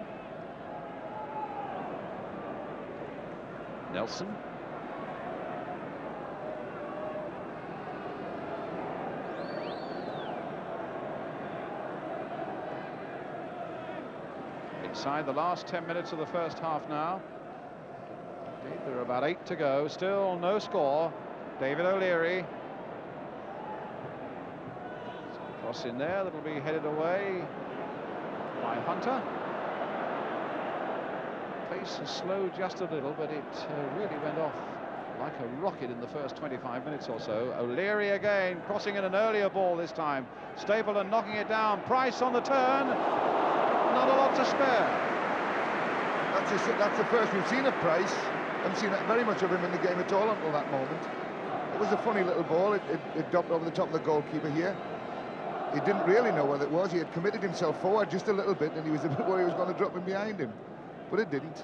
Nelson. Inside the last 10 minutes of the first half now. Indeed, there are about 8 to go. Still no score. David O'Leary. Cross in there, that'll be headed away by Hunter. Pace has slowed just a little, but it really went off like a rocket in the first 25 minutes or so. O'Leary again, crossing in an earlier ball this time. Stapleton knocking it down. Price on the turn. Not a lot to spare.
That's the first we've seen of Price. Haven't seen very much of him in the game at all until that moment. It was a funny little ball. It dropped over the top of the goalkeeper here. He didn't really know what it was. He had committed himself forward just a little bit, and he was a bit worried he was going to drop him behind him. But it didn't.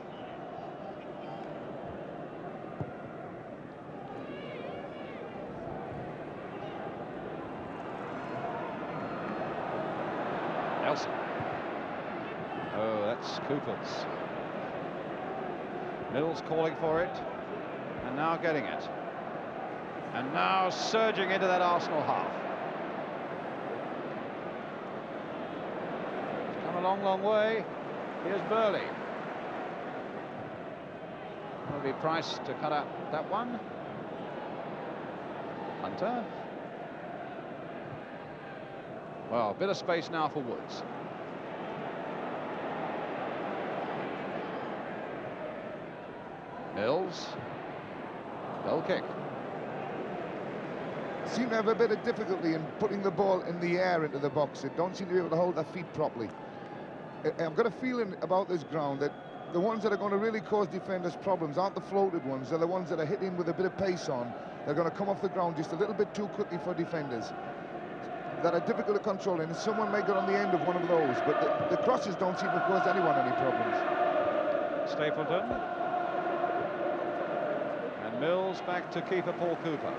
Nelson. Oh, that's Cooper's. Mills calling for it, and now getting it. And now surging into that Arsenal half. It's come a long, long way. Here's Burley. Will be Price to cut out that one. Hunter. Well, a bit of space now for Woods. Mills. Goal kick.
Seem to have a bit of difficulty in putting the ball in the air into the box. They don't seem to be able to hold their feet properly. I've got a feeling about this ground that the ones that are going to really cause defenders problems aren't the floated ones. They're the ones that are hitting with a bit of pace on. They're going to come off the ground just a little bit too quickly for defenders. That are difficult to control, and someone may get on the end of one of those, but the crosses don't seem to cause anyone any problems.
Stapleton. And Mills back to keeper Paul Cooper.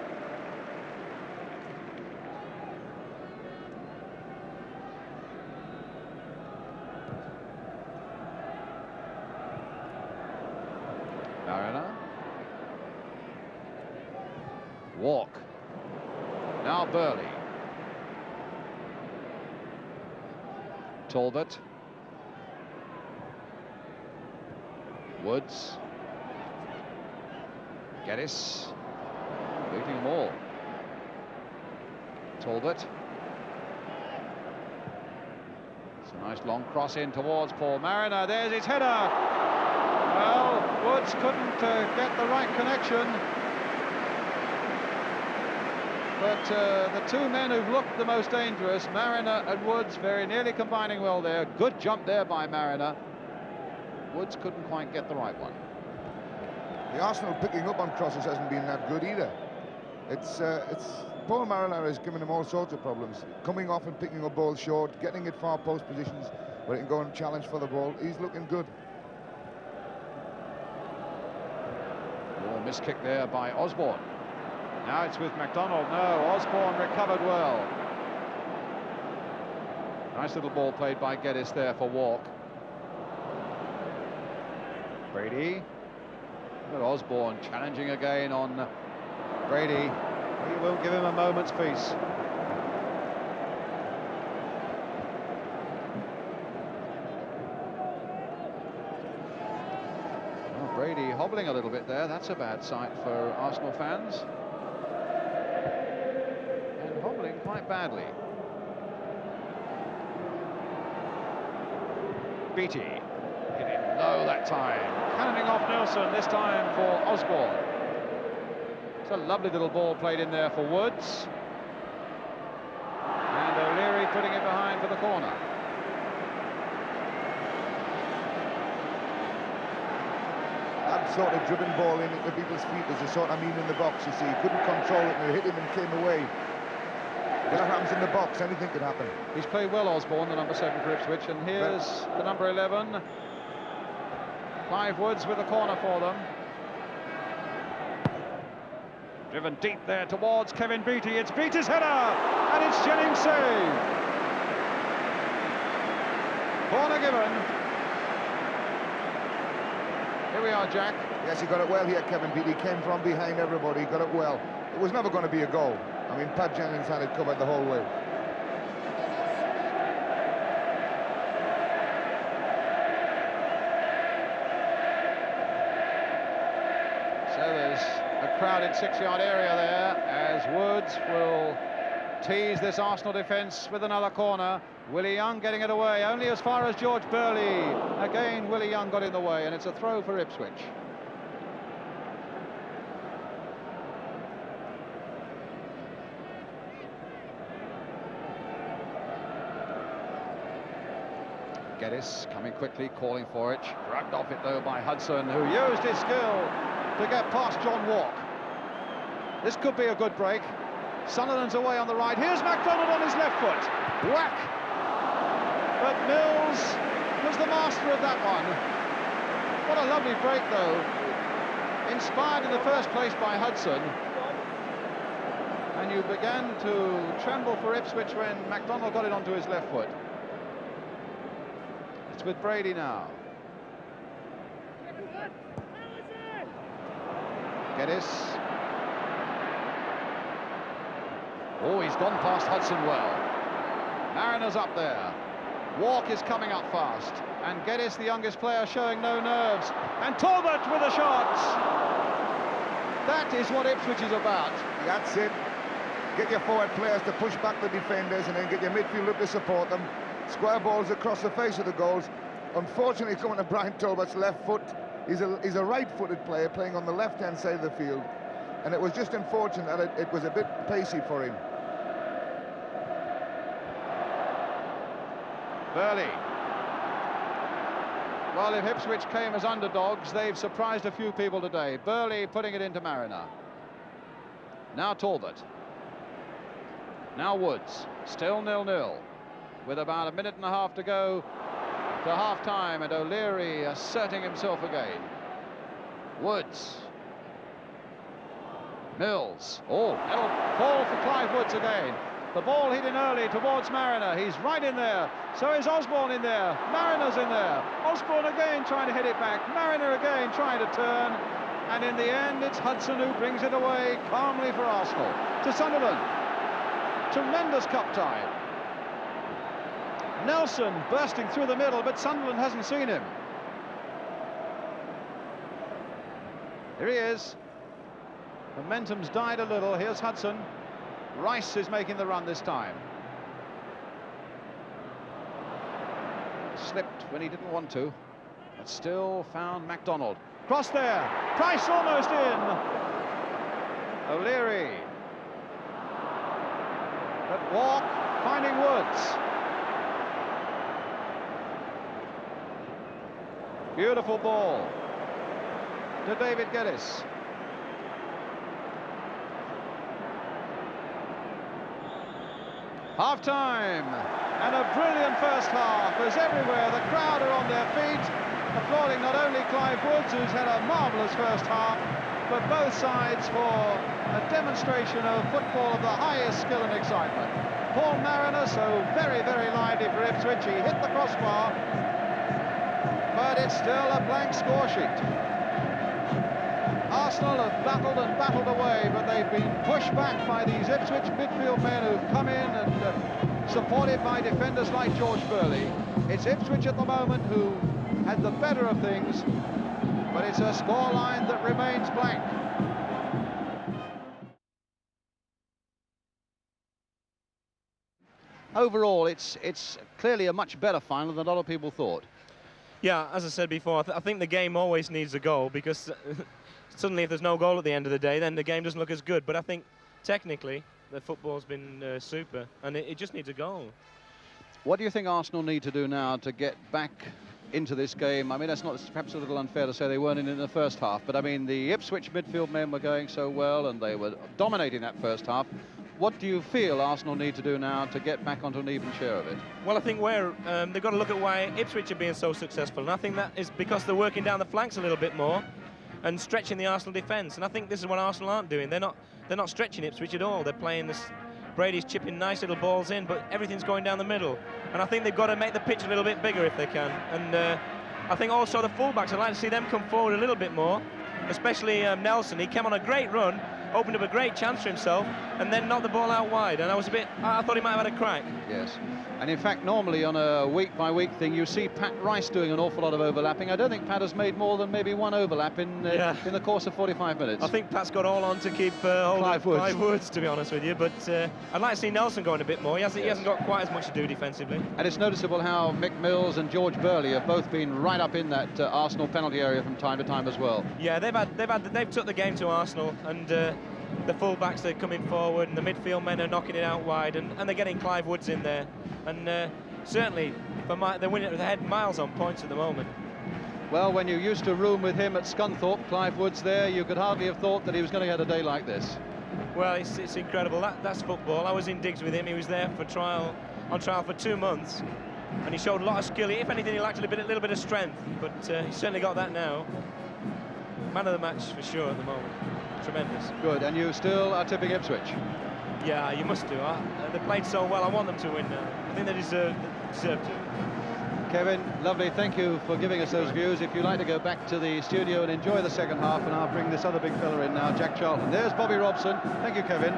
Mariner. Walk. Now Burley. Talbot. Woods. Geddes. Beating them all. Talbot. It's a nice long cross in towards Paul Mariner. There's his header. Well, Woods couldn't get the right connection. But the two men who've looked the most dangerous, Mariner and Woods, very nearly combining well there. Good jump there by Mariner. Woods couldn't quite get the right one.
The Arsenal picking up on crosses hasn't been that good either. It's Paul Mariner is giving him all sorts of problems. Coming off and picking up balls short, getting at far post positions where he can go and challenge for the ball. He's looking good.
missed kick there by Osborne. Now it's with MacDonald. No, Osborne recovered well. Nice little ball played by Geddes there for Walk. Brady. Look at Osborne challenging again on Brady. He won't give him a moment's peace. Oh, Brady hobbling a little bit there. That's a bad sight for Arsenal fans. And hobbling quite badly. Beattie. He didn't know that time. Cannoning off Nelson, this time for Osborne. It's a lovely little ball played in there for Woods. And O'Leary putting it behind for the corner.
That sort of driven ball in at the people's feet is the sort I mean in the box, you see. He couldn't control it and it hit him and came away. When that happens in the box, anything could happen.
He's played well, Osborne, the number 7 for Ipswich, and here's the number 11. Clive Woods with the corner for them. Driven deep there towards Kevin Beattie. It's Beattie's header, and it's Jennings' save. Corner given. Here we are, Jack.
Yes, he got it well here, Kevin Beattie. Came from behind everybody, got it well. It was never going to be a goal. I mean, Pat Jennings had it covered the whole way.
So there's a crowded 6-yard area there as Woods will tease this Arsenal defence with another corner. Willie Young getting it away only as far as George Burley. Again, Willie Young got in the way, and it's a throw for Ipswich. Geddes coming quickly, calling for it. Dragged off it though by Hudson, who used his skill to get past John Walk. This could be a good break. Sunderland's away on the right. Here's MacDonald on his left foot. Whack! But Mills was the master of that one. What a lovely break though. Inspired in the first place by Hudson. And you began to tremble for Ipswich when MacDonald got it onto his left foot. It's with Brady now. Geddes. Oh, he's gone past Hudson well. Mariner's up there. Walk is coming up fast. And Geddes, the youngest player, showing no nerves. And Talbot with a shot. That is what Ipswich is about.
That's it. Get your forward players to push back the defenders and then get your midfield up to support them. Square balls across the face of the goals. Unfortunately, coming to Brian Talbot's left foot. He's a right-footed player playing on the left-hand side of the field. And it was just unfortunate that it was a bit pacey for him.
Burley. Well, if Ipswich came as underdogs, they've surprised a few people today. Burley putting it into Mariner. Now Talbot. Now Woods. Still 0-0. With about a minute and a half to go to half-time, and O'Leary asserting himself again. Woods. Mills. Oh, that'll fall for Clive Woods again. The ball hit in early towards Mariner. He's right in there. So is Osborne in there. Mariner's in there. Osborne again trying to hit it back. Mariner again trying to turn. And in the end, it's Hudson who brings it away calmly for Arsenal. To Sunderland. Tremendous cup time. Nelson bursting through the middle, but Sunderland hasn't seen him. Here he is. Momentum's died a little. Here's Hudson. Rice is making the run this time. Slipped when he didn't want to, but still found MacDonald. Cross there. Price almost in. O'Leary. But Walk finding Woods. Beautiful ball to David Geddes. Half-time, and a brilliant first half as everywhere the crowd are on their feet, applauding not only Clive Woods, who's had a marvellous first half, but both sides for a demonstration of football of the highest skill and excitement. Paul Mariner, so very, very lively for Ipswich. He hit the crossbar, but it's still a blank score sheet. Arsenal have battled and battled away, but they've been pushed back by these Ipswich midfield men who've come in and supported by defenders like George Burley. It's Ipswich at the moment who had the better of things, but it's a scoreline that remains blank. Overall, it's clearly a much better final than a lot of people thought.
Yeah, as I said before, I think the game always needs a goal, because suddenly if there's no goal at the end of the day, then the game doesn't look as good. But I think technically the football's been super, and it just needs a goal.
What do you think Arsenal need to do now to get back into this game? I mean, that's not perhaps a little unfair to say they weren't in the first half, but I mean, the Ipswich midfield men were going so well and they were dominating that first half. What do you feel Arsenal need to do now to get back onto an even share of it?
Well, I think they've got to look at why Ipswich are being so successful, and I think that is because they're working down the flanks a little bit more and stretching the Arsenal defence. And I think this is what Arsenal aren't doing. They're not stretching Ipswich at all. They're playing this. Brady's chipping nice little balls in, but everything's going down the middle. And I think they've got to make the pitch a little bit bigger if they can. And I think also the fullbacks, I'd like to see them come forward a little bit more, especially Nelson. He came on a great run, opened up a great chance for himself, and then knocked the ball out wide. And I thought he might have had a crack.
Yes. And in fact, normally on a week-by-week thing, you see Pat Rice doing an awful lot of overlapping. I don't think Pat has made more than maybe one overlap in the course of 45 minutes.
I think Pat's got all on to keep hold of Clive Woods, to be honest with you. But I'd like to see Nelson going a bit more. He hasn't got quite as much to do defensively.
And it's noticeable how Mick Mills and George Burley have both been right up in that Arsenal penalty area from time to time as well.
Yeah, they've took the game to Arsenal, and the full-backs are coming forward, and the midfield men are knocking it out wide, and they're getting Clive Woods in there. And certainly, they're winning it ahead miles on points at the moment.
Well, when you used to room with him at Scunthorpe, Clive Woods there, you could hardly have thought that he was going to get a day like this.
Well, it's incredible. That's football. I was in digs with him. He was there on trial for 2 months, and he showed a lot of skill. If anything, he lacked a little bit of strength, but he's certainly got that now. Man of the match for sure at the moment. Tremendous.
Good, and you still are tipping Ipswich?
Yeah, you must do. They played so well. I want them to win now. I think they deserve to.
Kevin, lovely. Thank you for giving us those views. If you'd like to go back to the studio and enjoy the second half, and I'll bring this other big fella in now, Jack Charlton. There's Bobby Robson. Thank you, Kevin.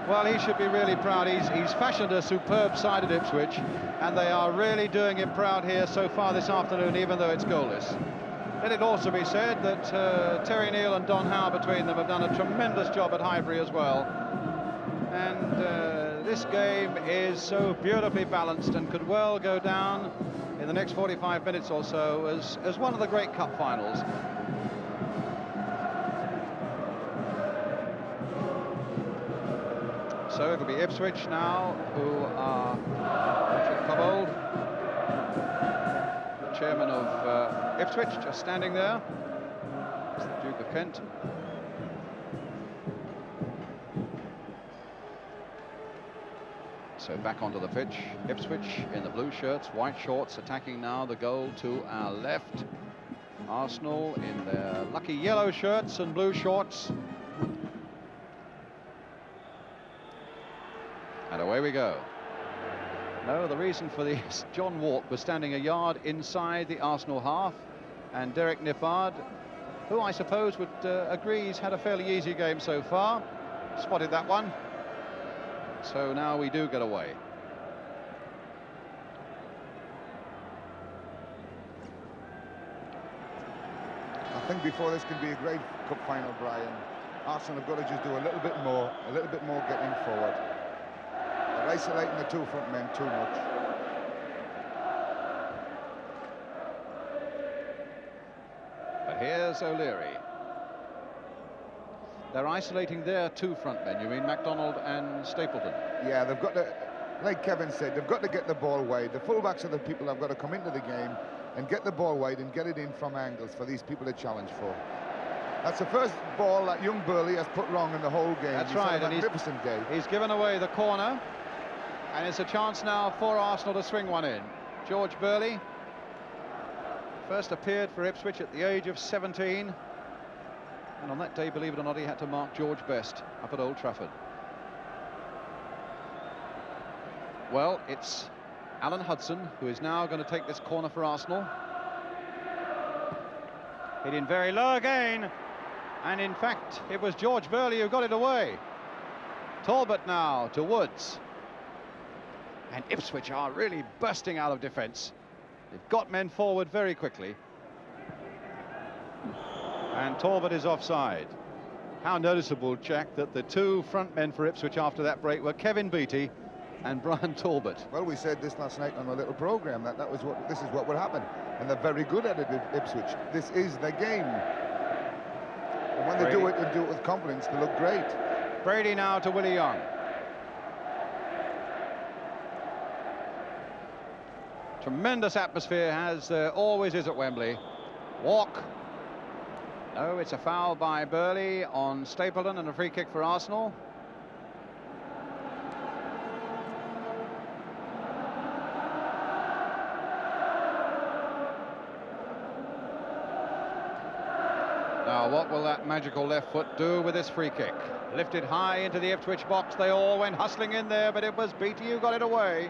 Well, he should be really proud. He's fashioned a superb side at Ipswich, and they are really doing him proud here so far this afternoon, even though it's goalless. Let it also be said that Terry Neal and Don Howe between them have done a tremendous job at Highbury as well. And this game is so beautifully balanced and could well go down in the next 45 minutes or so as one of the great cup finals. So it'll be Ipswich now, who are Richard Cobbold, the chairman of Ipswich, just standing there. It's the Duke of Kent. So back onto the pitch, Ipswich in the blue shirts, white shorts, attacking now the goal to our left. Arsenal in their lucky yellow shirts and blue shorts. And away we go. No, the reason for this, John Wark was standing a yard inside the Arsenal half, and Derek Nippard, who I suppose would agree he's had a fairly easy game so far, spotted that one. So now we do get away.
I think before this can be a great cup final, Brian, Arsenal have got to just do a little bit more getting forward. They're isolating the two front men too much.
But here's O'Leary. They're isolating their two front men, you mean MacDonald and Stapleton?
Yeah, they've got to, like Kevin said, they've got to get the ball wide. The fullbacks are the people that have got to come into the game and get the ball wide and get it in from angles for these people to challenge for. That's the first ball that young Burley has put wrong in the whole game.
That's right, and he's given away the corner, and it's a chance now for Arsenal to swing one in. George Burley first appeared for Ipswich at the age of 17. And on that day, believe it or not, he had to mark George Best up at Old Trafford. Well, it's Alan Hudson who is now going to take this corner for Arsenal. Hit in very low again. And in fact, it was George Burley who got it away. Talbot now to Woods. And Ipswich are really bursting out of defence. They've got men forward very quickly. And Talbot is offside. How noticeable, Jack, that the two front men for Ipswich after that break were Kevin Beattie and Brian Talbot.
Well, we said this last night on a little programme that this is what would happen. And they're very good at it, Ipswich. This is the game. And when they do it and do it with confidence, they look great.
Brady now to Willie Young. Tremendous atmosphere, as there always is at Wembley. Walk. No, it's a foul by Burley on Stapleton and a free kick for Arsenal. Now, what will that magical left foot do with this free kick? Lifted high into the Ipswich box. They all went hustling in there, but it was Beattie who got it away.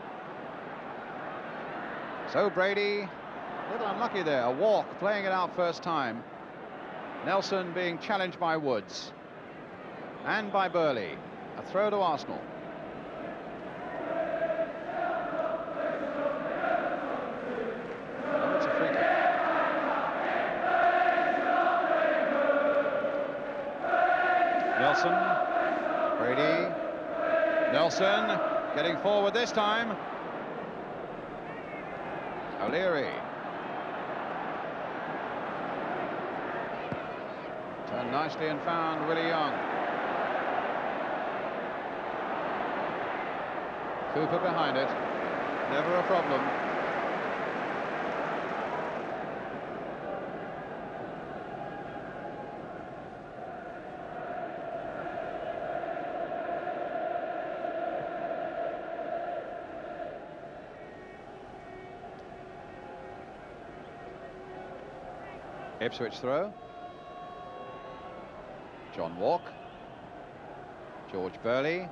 So Brady, a little unlucky there. A walk, playing it out first time. Nelson being challenged by Woods. And by Burley. A throw to Arsenal. Oh, it's a free kick. Nelson, Brady, Nelson getting forward this time. O'Leary. Turned nicely and found Willie Young. Cooper behind it. Never a problem. Ipswich throw. John Walk. George Burley.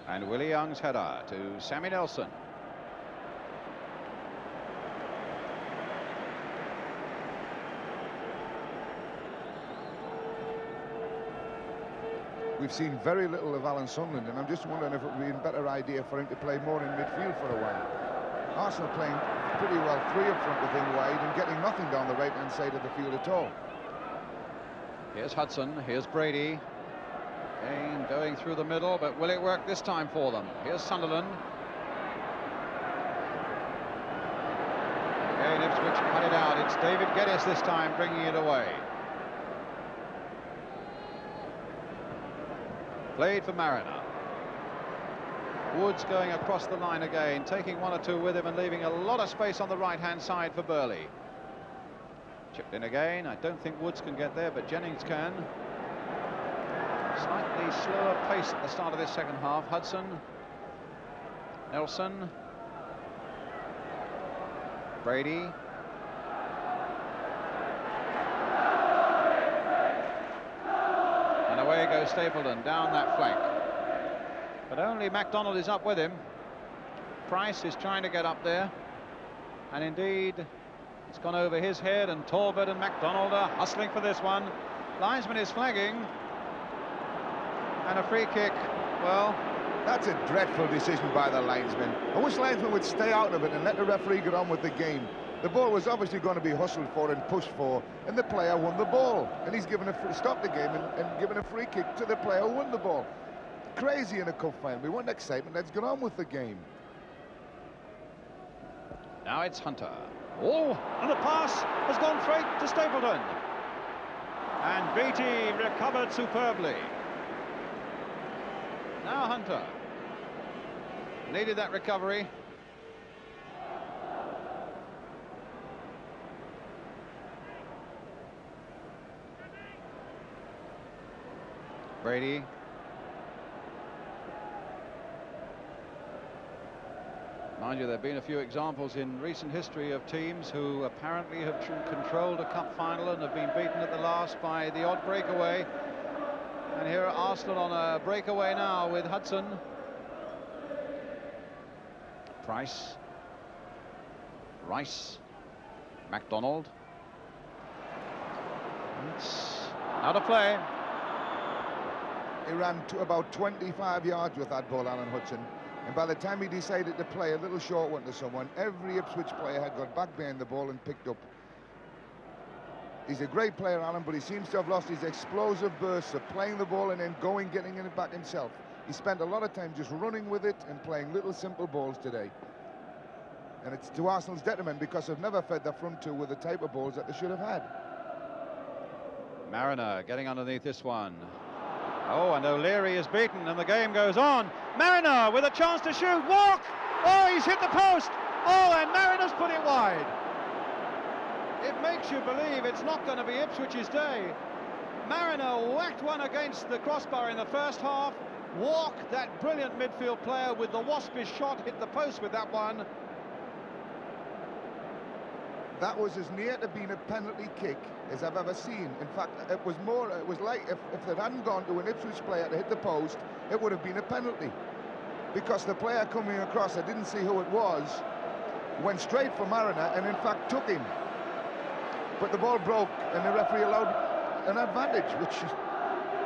And Willie Young's header to Sammy Nelson.
We've seen very little of Alan Sunderland, and I'm just wondering if it would be a better idea for him to play more in midfield for a while. Arsenal playing pretty well three up front with him wide and getting nothing down the right-hand side of the field at all.
Here's Hudson, here's Brady. Again, going through the middle, but will it work this time for them? Here's Sunderland. Again, Ipswich cut it out. It's David Geddes this time bringing it away. Played for Mariner. Woods going across the line again, taking one or two with him and leaving a lot of space on the right-hand side for Burley. Chipped in again. I don't think Woods can get there, but Jennings can. Slightly slower pace at the start of this second half. Hudson. Nelson. Brady. And away goes Stapleton down that flank. But only MacDonald is up with him. Price is trying to get up there. And indeed, it's gone over his head, and Talbot and MacDonald are hustling for this one. Linesman is flagging. And a free kick, well...
That's a dreadful decision by the linesman. I wish linesman would stay out of it and let the referee get on with the game. The ball was obviously going to be hustled for and pushed for, and the player won the ball. And he's given stopped the game and given a free kick to the player who won the ball. Crazy in a cup final. We want excitement. Let's get on with the game.
Now it's Hunter. Oh, and the pass has gone straight to Stapleton. And Beattie recovered superbly. Now Hunter. Needed that recovery. Brady. Mind you, there have been a few examples in recent history of teams who apparently have controlled a cup final and have been beaten at the last by the odd breakaway. And here are Arsenal on a breakaway now with Hudson. Price. Rice. MacDonald. It's out of play.
He ran to about 25 yards with that ball, Alan Hudson. And by the time he decided to play a little short one to someone, every Ipswich player had got back behind the ball and picked up. He's a great player, Alan, but he seems to have lost his explosive bursts of playing the ball and then getting it back himself. He spent a lot of time just running with it and playing little simple balls today. And it's to Arsenal's detriment because they've never fed the front two with the type of balls that they should have had.
Mariner getting underneath this one. Oh, and O'Leary is beaten and the game goes on. Mariner with a chance to shoot. Walk! Oh, he's hit the post. Oh, and Mariner's put it wide. It makes you believe it's not going to be Ipswich's day. Mariner whacked one against the crossbar in the first half. Walk, that brilliant midfield player with the waspish shot, hit the post with that one.
That was as near to being a penalty kick as I've ever seen. In fact, it was like if it hadn't gone to an Ipswich player to hit the post, it would have been a penalty. Because the player coming across, I didn't see who it was, went straight for Mariner and in fact took him. But the ball broke and the referee allowed an advantage, which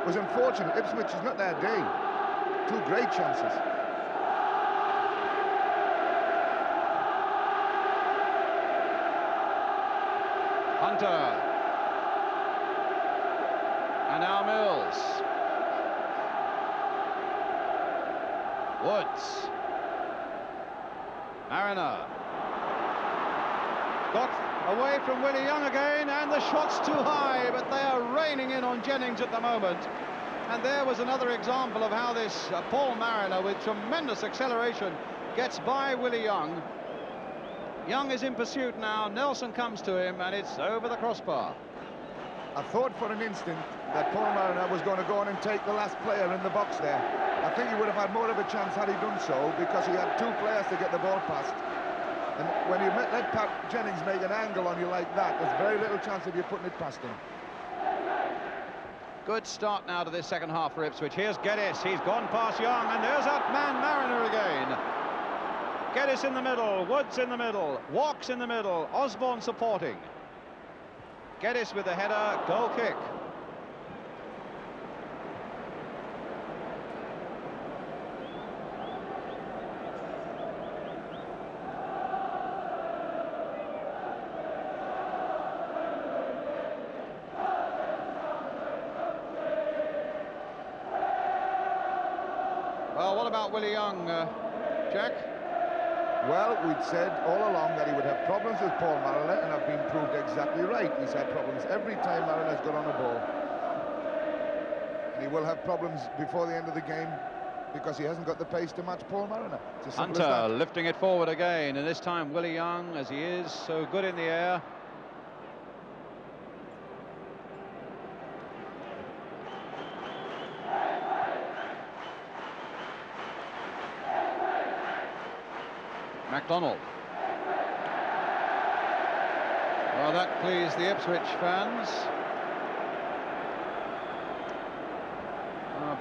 was unfortunate. Ipswich is not their day. Two great chances.
Hunter. And now Mills. Woods. Mariner. Got away from Willie Young again, and the shot's too high, but they are raining in on Jennings at the moment. And there was another example of how this Paul Mariner, with tremendous acceleration, gets by Willie Young. Young is in pursuit now. Nelson comes to him, and it's over the crossbar.
I thought for an instant that Paul Mariner was going to go on and take the last player in the box there. I think he would have had more of a chance had he done so, because he had two players to get the ball past. And when you let Pat Jennings make an angle on you like that, there's very little chance of you putting it past him.
Good start now to this second half for Ipswich. Here's Geddes. He's gone past Young, and there's that man Mariner again. Geddes in the middle, Woods in the middle, Walks in the middle, Osborne supporting. Geddes with the header, goal kick. Well, what about Willie Young, Jack?
Well, we'd said all along that he would have problems with Paul Mariner, and I've been proved exactly right. He's had problems every time Mariner's got on a ball. And he will have problems before the end of the game because he hasn't got the pace to match Paul Mariner.
Hunter lifting it forward again, and this time Willie Young, as he is so good in the air. MacDonald. Well, that pleased the Ipswich fans.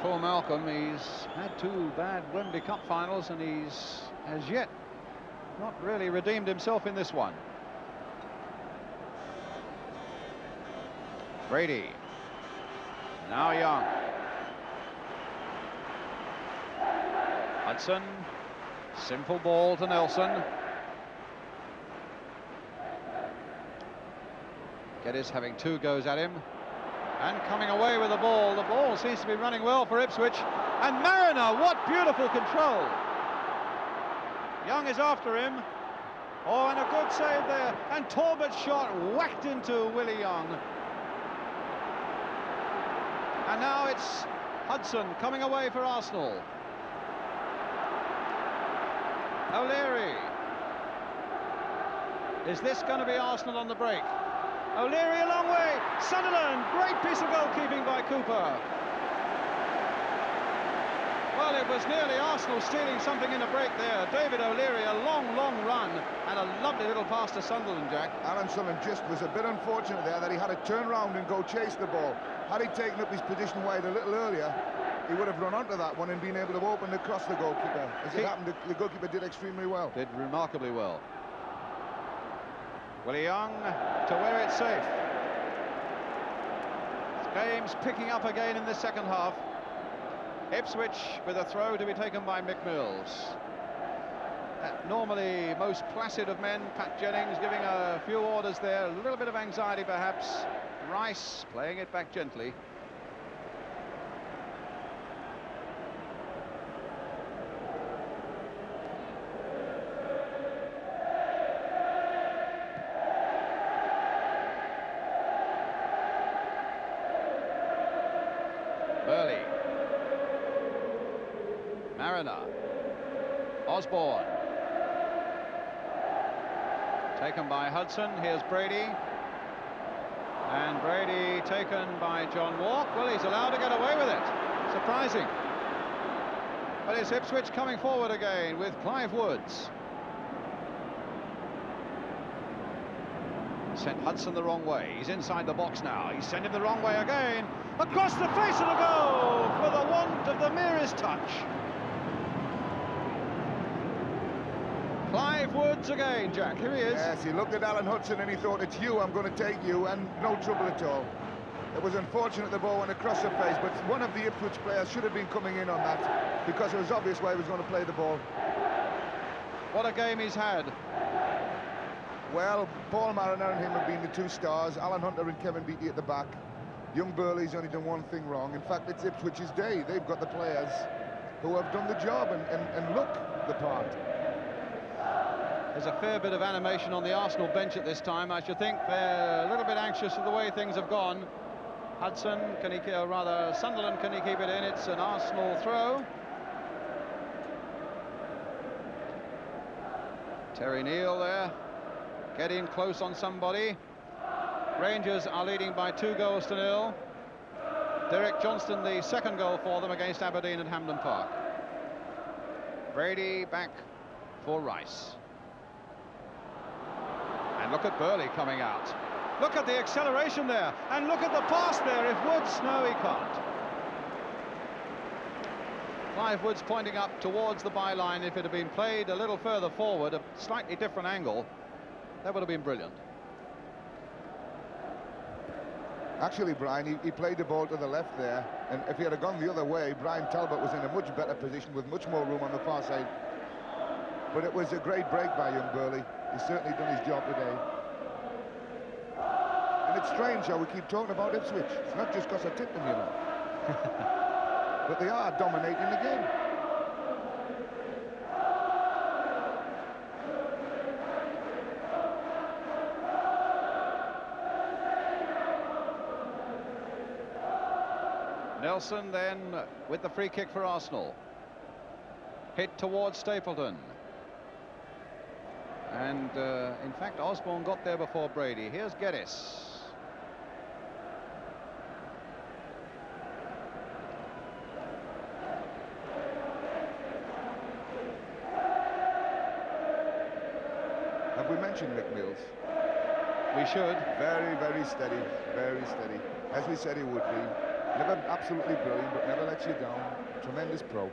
Paul Malcolm, he's had two bad Wembley Cup finals and he's as yet not really redeemed himself in this one. Brady. Now Young. Hudson. Simple ball to Nelson. Geddes having two goes at him and coming away with the ball. The ball seems to be running well for Ipswich. And Mariner, what beautiful control. Young is after him. Oh, and a good save there. And Talbot's shot whacked into Willie Young. And now it's Hudson coming away for Arsenal. O'Leary. Is this going to be Arsenal on the break? O'Leary a long way. Sunderland, great piece of goalkeeping by Cooper. Well, it was nearly Arsenal stealing something in a break there. David O'Leary, a long run and a lovely little pass to Sunderland, Jack.
Alan Sunderland just was a bit unfortunate there that he had to turn around and go chase the ball. Had he taken up his position wide a little earlier, he would have run onto that one and been able to open across the goalkeeper. As it happened, the goalkeeper did extremely well.
Did remarkably well. Willie Young to where it's safe. Game's picking up again in the second half. Ipswich with a throw to be taken by Mick Mills. Normally most placid of men, Pat Jennings giving a few orders there, a little bit of anxiety perhaps. Rice playing it back gently. Burley. Mariner. Osborne. Taken by Hudson. Here's Brady. And Brady taken by John Walk. Well, he's allowed to get away with it. Surprising. But it's Ipswich coming forward again with Clive Woods. Sent Hudson the wrong way. He's inside the box now. He's sent him the wrong way again. Across the face of the goal for the want of the merest touch. Clive Woods again, Jack. Here he is.
Yes, he looked at Alan Hudson and he thought, it's you, I'm going to take you, and no trouble at all. It was unfortunate the ball went across the face, but one of the Ipswich players should have been coming in on that because it was obvious where he was going to play the ball.
What a game he's had.
Well, Paul Mariner and him have been the two stars. Alan Hunter and Kevin Beattie at the back. Young Burley's only done one thing wrong. In fact, it's Ipswich's day. They've got the players who have done the job and look the part.
There's a fair bit of animation on the Arsenal bench at this time. I should think they're a little bit anxious of the way things have gone. Hudson, can he, or rather Sunderland, can he keep it in? It's an Arsenal throw. Terry Neal there, getting close on somebody. Rangers are leading by 2-0. Derek Johnston, the second goal for them against Aberdeen at Hampden Park. Brady back for Rice. And look at Burley coming out. Look at the acceleration there, and look at the pass there. If Woods, no, he can't. Clive Woods pointing up towards the byline. If it had been played a little further forward, a slightly different angle, that would have been brilliant.
Actually, Brian, he played the ball to the left there, and if he had gone the other way, Brian Talbot was in a much better position with much more room on the far side. But it was a great break by young Burley. He's certainly done his job today. And it's strange how we keep talking about Ipswich. It's not just because I tipped them, you know. But they are dominating the game.
Nelson then with the free kick for Arsenal. Hit towards Stapleton. And in fact, Osborne got there before Brady. Here's Geddes.
Have we mentioned Mick Mills?
We should.
Very, very steady, very steady. As we said he would be. Never absolutely brilliant, but never lets you down. Tremendous pro.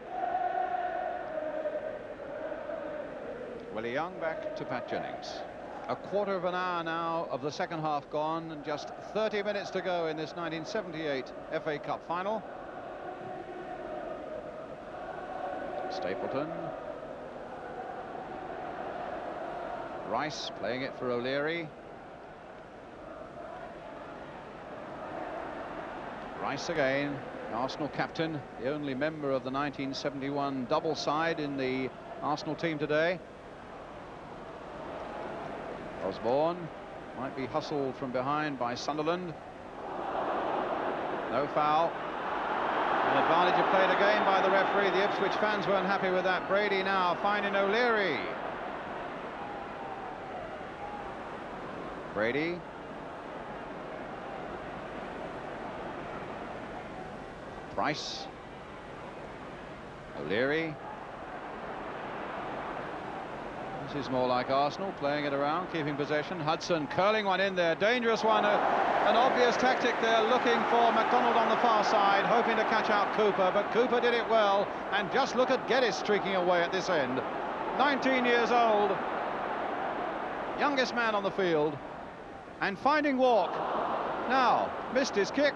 Willie Young back to Pat Jennings. A quarter of an hour now of the second half gone, and just 30 minutes to go in this 1978 FA Cup final. Stapleton. Rice playing it for O'Leary. Rice again, Arsenal captain, the only member of the 1971 double side in the Arsenal team today. Osborne might be hustled from behind by Sunderland. No foul. An advantage of played again by the referee. The Ipswich fans weren't happy with that. Brady now finding O'Leary. Brady. Price. O'Leary. This is more like Arsenal, playing it around, keeping possession. Hudson curling one in there, dangerous one. An obvious tactic there, looking for MacDonald on the far side, hoping to catch out Cooper, but Cooper did it well. And just look at Geddes streaking away at this end. 19 years old, youngest man on the field, and finding Walk. Now, missed his kick,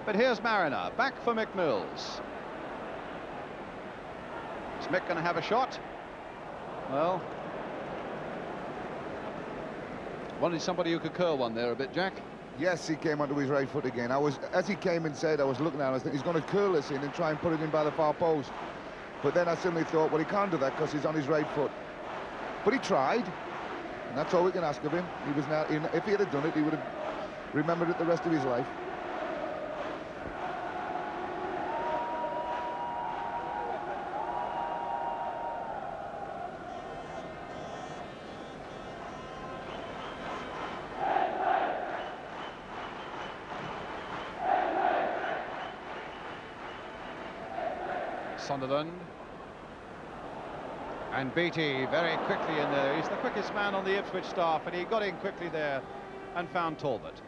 but here's Mariner, back for Mick Mills. Is Mick going to have a shot? Well, wanted somebody who could curl one there a bit, Jack.
Yes, he came onto his right foot again. As he came inside, I was looking at him, I was thinking he's going to curl this in and try and put it in by the far post. But then I suddenly thought, well, he can't do that because he's on his right foot. But he tried, and that's all we can ask of him. He was now, if he had done it, he would have remembered it the rest of his life.
Sunderland. And Beattie very quickly in there. He's the quickest man on the Ipswich staff, and he got in quickly there and found Talbot.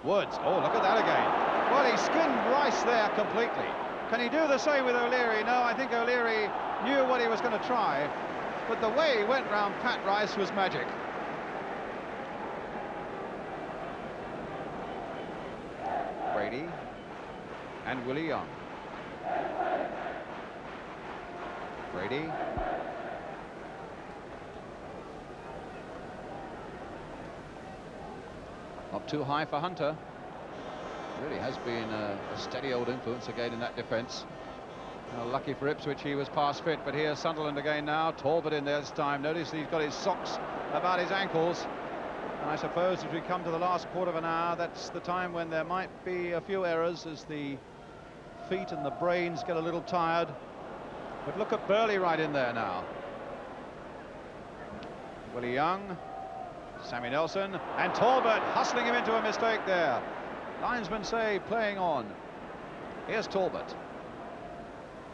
Woods, oh, look at that again. Well, he skinned Rice there completely. Can he do the same with O'Leary? No, I think O'Leary knew what he was going to try, but the way he went round Pat Rice was magic. Brady and Willie Young. Brady. Not too high for Hunter. Really has been a steady old influence again in that defence. Lucky for Ipswich he was past fit, but here's Sunderland again now. Talbot in there this time. Notice he's got his socks about his ankles. And I suppose as we come to the last quarter of an hour, that's the time when there might be a few errors as the feet and the brains get a little tired. But look at Burley right in there now. Willie Young, Sammy Nelson, and Talbot hustling him into a mistake there. Linesmen say playing on. Here's Talbot.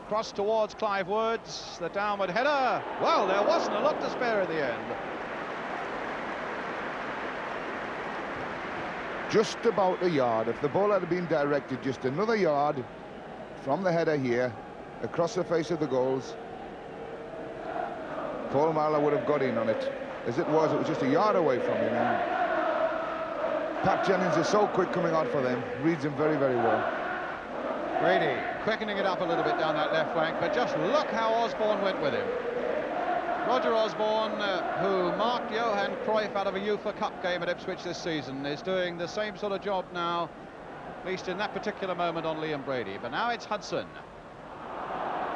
Cross towards Clive Woods, the downward header. Well, there wasn't a lot to spare in the end.
Just about a yard. If the ball had been directed just another yard from the header here, across the face of the goals, Paul Marler would have got in on it. As it was just a yard away from him. And Pat Jennings is so quick coming on for them, reads him very, very well.
Brady quickening it up a little bit down that left flank, but just look how Osborne went with him. Roger Osborne, who marked Johan Cruyff out of a UEFA Cup game at Ipswich this season, is doing the same sort of job now, at least in that particular moment, on Liam Brady. But now it's Hudson.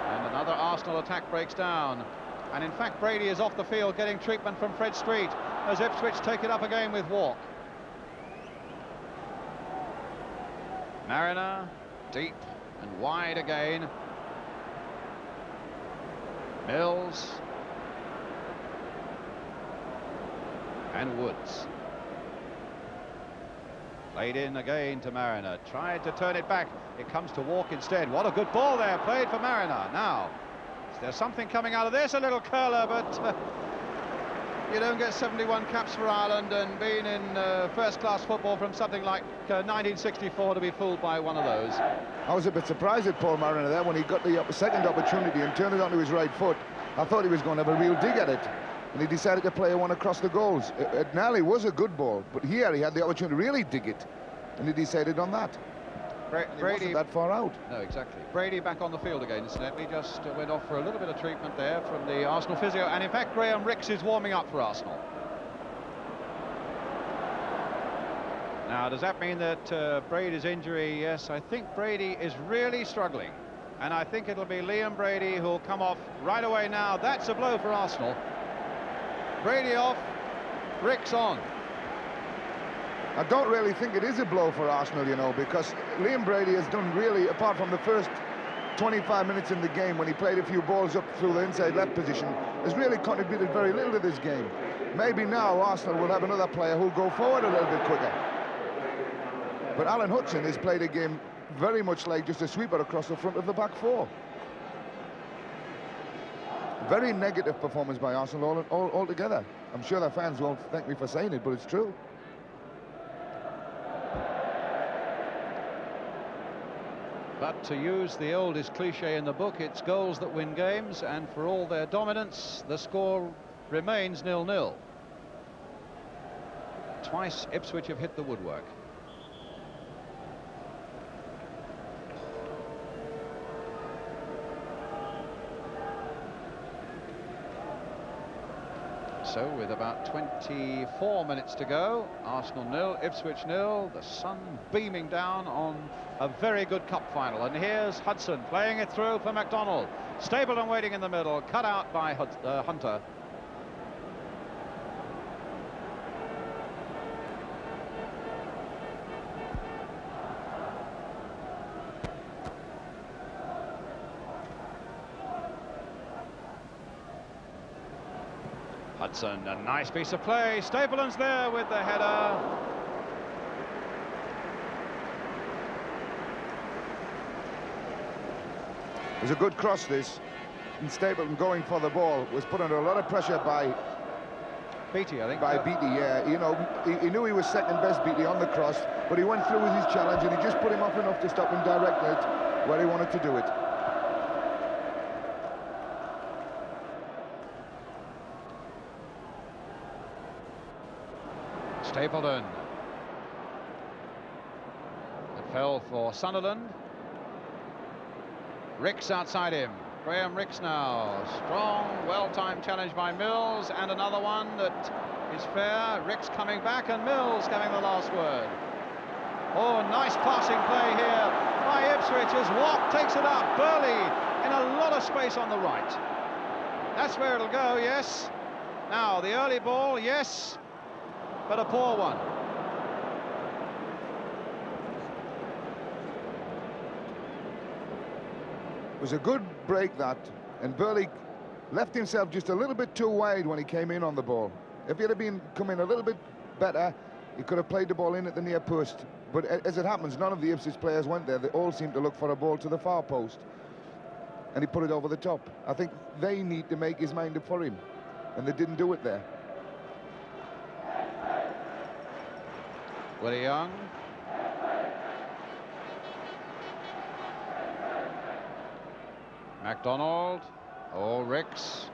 And another Arsenal attack breaks down. And in fact, Brady is off the field getting treatment from Fred Street as Ipswich take it up again with Walk. Mariner, deep and wide again. Mills. And Woods. Played in again to Mariner. Tried to turn it back. It comes to Walk instead. What a good ball there, played for Mariner. Now, is there something coming out of this? A little curler, but you don't get 71 caps for Ireland and being in first-class football from something like 1964 to be fooled by one of those.
I was a bit surprised at Paul Mariner there when he got the second opportunity and turned it onto his right foot. I thought he was going to have a real dig at it, and he decided to play one across the goals. It nearly was a good ball, but here he had the opportunity to really dig it, and he decided on that. Brady wasn't that far out.
No, exactly. Brady back on the field again, incidentally. Just went off for a little bit of treatment there from the Arsenal physio, and in fact Graham Rix is warming up for Arsenal. Now, does that mean that Brady's injury? Yes, I think Brady is really struggling, and I think it'll be Liam Brady who'll come off right away now. That's a blow for Arsenal. Brady off, Rix on.
I don't really think it is a blow for Arsenal, you know, because Liam Brady has done really, apart from the first 25 minutes in the game when he played a few balls up through the inside left position, has really contributed very little to this game. Maybe now Arsenal will have another player who'll go forward a little bit quicker. But Alan Hudson has played a game very much like just a sweeper across the front of the back four. very negative performance by Arsenal altogether. I'm sure their fans won't thank me for saying it, but it's true.
But to use the oldest cliche in the book, it's goals that win games, and for all their dominance, the score remains 0-0. Twice Ipswich have hit the woodwork. So with about 24 minutes to go, Arsenal 0, Ipswich 0, the sun beaming down on a very good cup final. And here's Hudson playing it through for MacDonald. Stapleton waiting in the middle, cut out by Hunter. Hudson, a nice piece of play. Stapleton's there with the header.
It was a good cross, this. And Stapleton going for the ball was put under a lot of pressure by
Beattie, I think.
By Beattie, yeah. You know, he knew he was second best, Beattie, on the cross, but he went through with his challenge and he just put him off enough to stop him directing it where he wanted to do it.
Stapleton. It fell for Sunderland. Ricks outside him. Graham Ricks now. Strong, well-timed challenge by Mills, and another one that is fair. Ricks coming back, and Mills having the last word. Oh, nice passing play here by Ipswich as Watt takes it up. Burley in a lot of space on the right. That's where it'll go, yes. Now, the early ball, yes, but a poor one.
It was a good break, that, and Burley left himself just a little bit too wide when he came in on the ball. If he'd have been coming a little bit better, he could have played the ball in at the near post. But as it happens, none of the Ipswich players went there. They all seemed to look for a ball to the far post, and he put it over the top. I think they need to make his mind up for him, and they didn't do it there.
Willie Young. MacDonald. Oh, Ricks.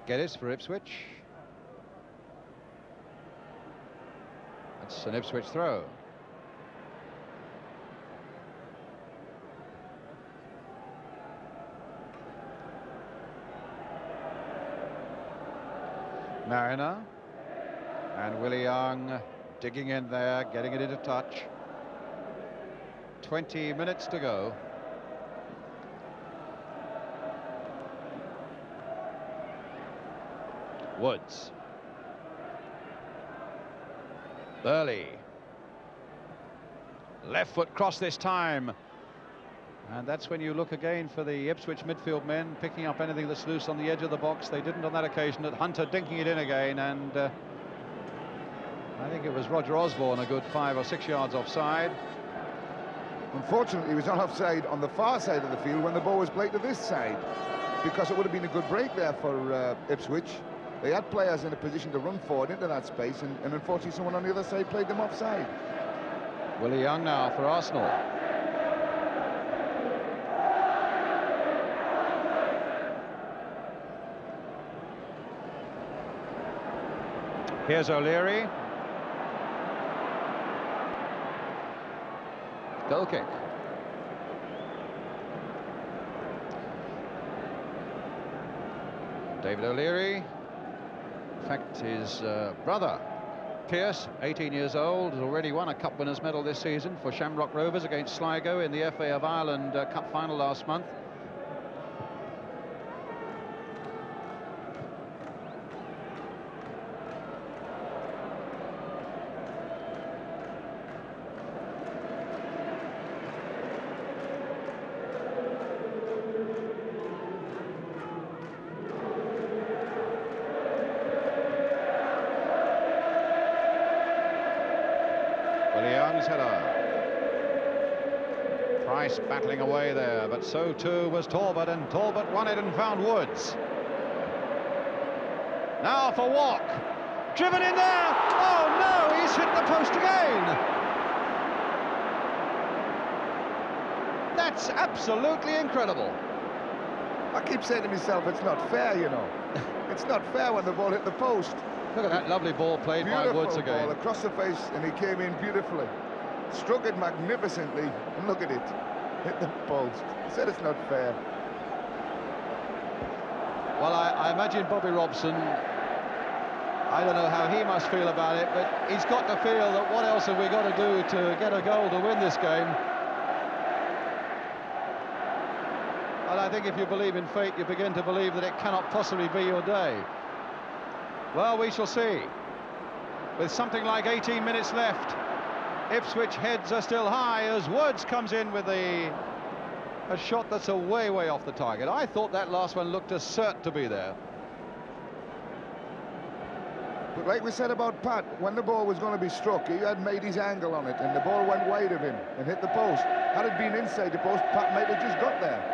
Geddes for Ipswich. That's an Ipswich throw. Mariner and Willie Young digging in there, getting it into touch. 20 minutes to go. Woods. Burley. Left foot cross this time. And that's when you look again for the Ipswich midfield men picking up anything that's loose on the edge of the box. They didn't on that occasion. At Hunter dinking it in again, and I think it was Roger Osborne a good 5 or 6 yards offside.
Unfortunately, he was not offside on the far side of the field when the ball was played to this side, because it would have been a good break there for Ipswich. They had players in a position to run forward into that space, and unfortunately someone on the other side played them offside.
Willie Young now for Arsenal. Here's O'Leary. Goal kick. David O'Leary. In fact, his brother, Pierce, 18 years old, has already won a Cup Winners' Medal this season for Shamrock Rovers against Sligo in the FA of Ireland Cup final last month. Willie Young's header. Price battling away there, but so too was Talbot, and Talbot won it and found Woods. Now for Walk. Driven in there. Oh no, he's hit the post again. That's absolutely incredible.
I keep saying to myself, it's not fair, you know. It's not fair when the ball hit the post.
Look at that lovely ball played by Woods again.
Ball across the face, and he came in beautifully. Struck it magnificently, and look at it. Hit the post. He said it's not fair.
Well, I imagine Bobby Robson, I don't know how he must feel about it, but he's got to feel that what else have we got to do to get a goal to win this game? And I think if you believe in fate, you begin to believe that it cannot possibly be your day. Well, we shall see. With something like 18 minutes left, Ipswich heads are still high as Woods comes in with a shot that's way off the target. I thought that last one looked as cert to be there.
But like we said about Pat, when the ball was going to be struck, he had made his angle on it, and the ball went wide of him and hit the post. Had it been inside the post, Pat might have just got there.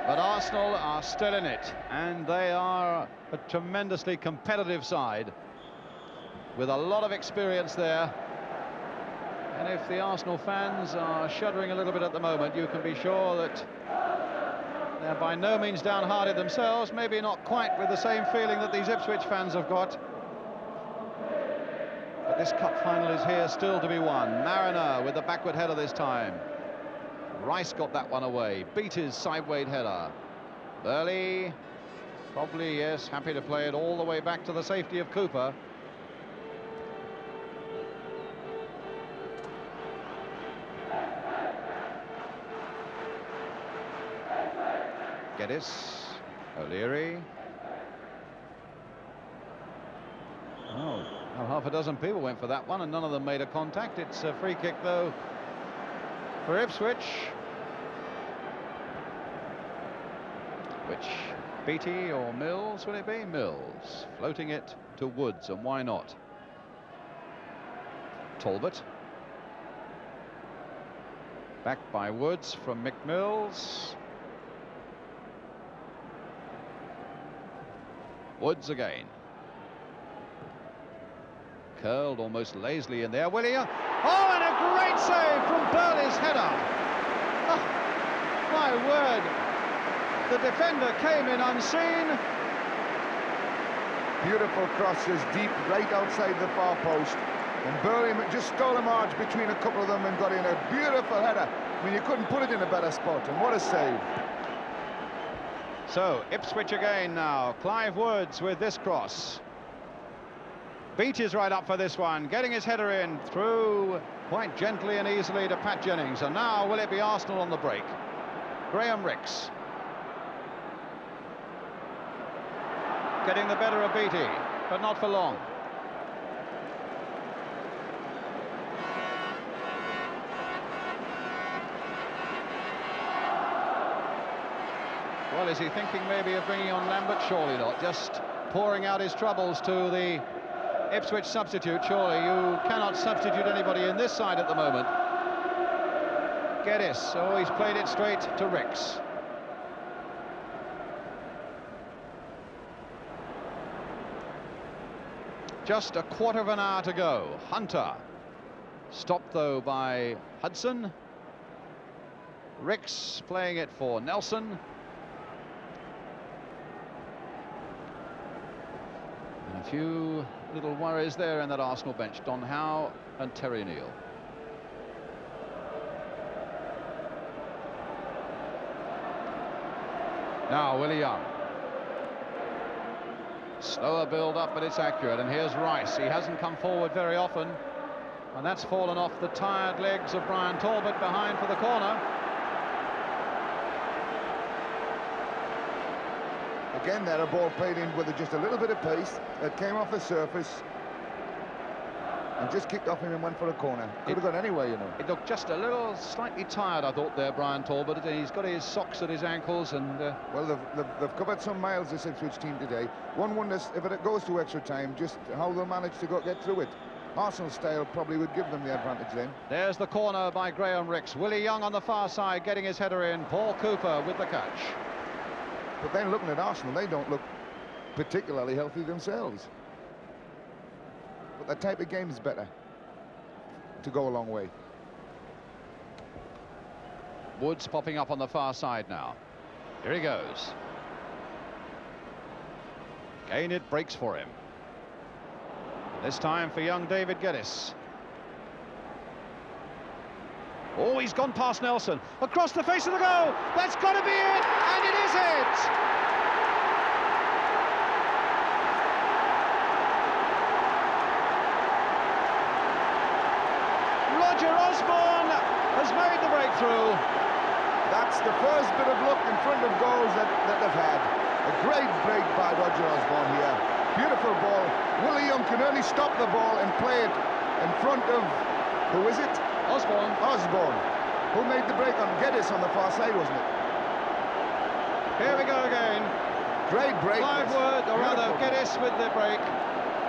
But Arsenal are still in it, and they are a tremendously competitive side with a lot of experience there. And if the Arsenal fans are shuddering a little bit at the moment, you can be sure that they're by no means downhearted themselves, maybe not quite with the same feeling that these Ipswich fans have got. But this cup final is here still to be won. Mariner with the backward header this time. Rice got that one away, beat his sideway header. Burley, probably, yes, happy to play it all the way back to the safety of Cooper. Geddes, O'Leary. Oh, well, half a dozen people went for that one and none of them made a contact. It's a free kick, though, for Ipswich. Which, Beattie or Mills, will it be? Mills, floating it to Woods, and why not? Talbot. Back by Woods from Mick Mills. Woods again. Curled almost lazily in there. William. Oh, and a great save from Burley's header. Oh, my word. The defender came in unseen.
Beautiful crosses deep right outside the far post. And Burley just stole a march between a couple of them and got in a beautiful header. I mean, you couldn't put it in a better spot. And what a save.
So, Ipswich again now. Clive Woods with this cross. Beat is right up for this one, getting his header in through quite gently and easily to Pat Jennings. And now will it be Arsenal on the break? Graham Rix getting the better of Beattie, but not for long. Well, is he thinking maybe of bringing on Lambert? Surely not. Just pouring out his troubles to the Ipswich substitute. Surely you cannot substitute anybody in this side at the moment. Geddes. Oh, he's played it straight to Rix. Just a quarter of an hour to go. Hunter. Stopped, though, by Hudson. Rix playing it for Nelson. And a few little worries there in that Arsenal bench. Don Howe and Terry Neal. Now, Willie Young. Slower build-up, but it's accurate. And here's Rice. He hasn't come forward very often. And that's fallen off the tired legs of Brian Talbot behind for the corner.
Again, there a ball played in with just a little bit of pace that came off the surface. and just kicked off him and went for a corner. Could have gone anywhere, you know.
It looked just a little slightly tired, I thought, there, Brian Talbot. He's got his socks at his ankles and...
Well, they've covered some miles, this Ipswich team today. One wonders if it goes to extra time, just how they'll manage to get through it. Arsenal style probably would give them the advantage then.
There's the corner by Graham Rix. Willie Young on the far side getting his header in. Paul Cooper with the catch.
But then looking at Arsenal, they don't look particularly healthy themselves. But that type of game is better to go a long way.
Woods popping up on the far side now. Here he goes. Again it breaks for him. This time for young David Geddes. Oh, he's gone past Nelson. Across the face of the goal. That's got to be it. And it is it. Roger Osborne has made the breakthrough.
That's the first bit of luck in front of goals that they've had. A great break by Roger Osborne here. Beautiful ball. Willie Young can only stop the ball and play it in front of, who is it?
Osborne.
Osborne. Who made the break on Geddes on the far side, wasn't it?
Here we go again.
Great break.
Clive Wood, or rather Geddes with the break.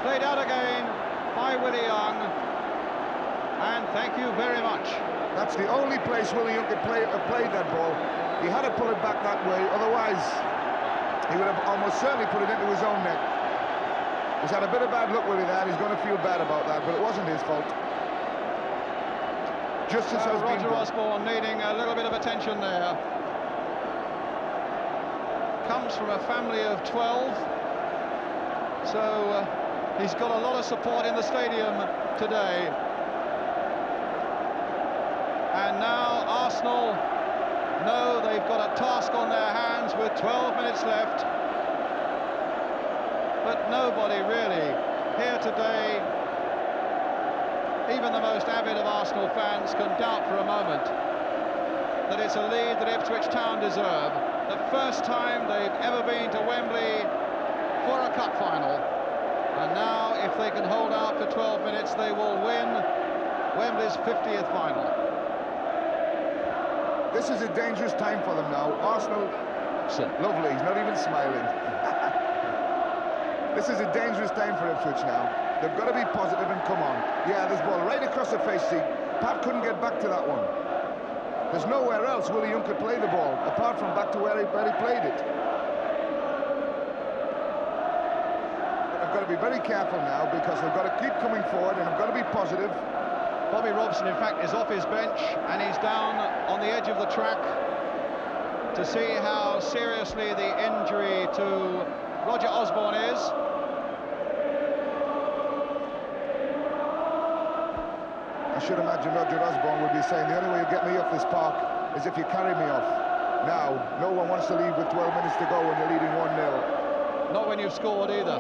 Played out again by Willie Young. And thank you very much.
That's the only place Willie Young could play that ball. He had to pull it back that way, otherwise he would have almost certainly put it into his own net. He's had a bit of bad luck with that. He's going to feel bad about that, but it wasn't his fault. Justice has been
Roger
done.
Osborne needing a little bit of attention there. Comes from a family of 12, so he's got a lot of support in the stadium today. And now Arsenal know they've got a task on their hands with 12 minutes left. But nobody really here today, even the most avid of Arsenal fans, can doubt for a moment that it's a lead that Ipswich Town deserve. The first time they've ever been to Wembley for a cup final. And now, if they can hold out for 12 minutes, they will win Wembley's 50th final.
This is a dangerous time for them now. Arsenal, lovely, he's not even smiling. This is a dangerous time for Ipswich now. They've got to be positive and come on. Yeah, this ball right across the face. See, Pat couldn't get back to that one. There's nowhere else Willie Young could play the ball, apart from back to where he played it. But I've got to be very careful now, because they've got to keep coming forward, and I've got to be positive.
Bobby Robson, in fact, is off his bench, and he's down on the edge of the track to see how seriously the injury to Roger Osborne is.
I should imagine Roger Osborne would be saying, the only way you get me off this park is if you carry me off. Now, no one wants to leave with 12 minutes to go when you're leading 1-0.
Not when you've scored either.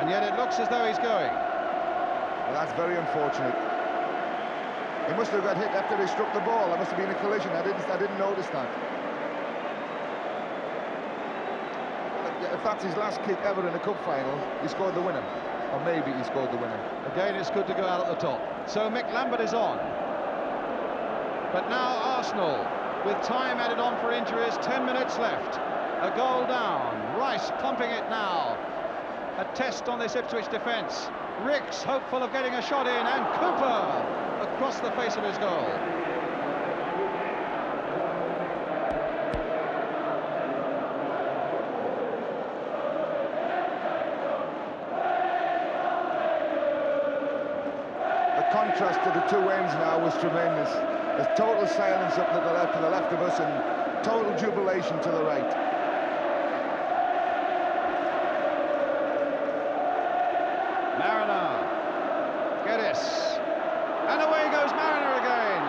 And yet it looks as though he's going.
Well, that's very unfortunate. He must have got hit after he struck the ball. There must have been a collision. I didn't notice that. If that's his last kick ever in a cup final, he scored the winner. Or maybe he scored the winner.
Again, it's good to go out at the top. So Mick Lambert is on. But now Arsenal, with time added on for injuries, 10 minutes left. A goal down. Rice pumping it now. A test on this Ipswich defence. Rix hopeful of getting a shot in, and Cooper across the face of his goal.
Contrast to the two ends now was tremendous. There's total silence up to the left of us, and total jubilation to the right.
Mariner, Geddes, and away goes Mariner again.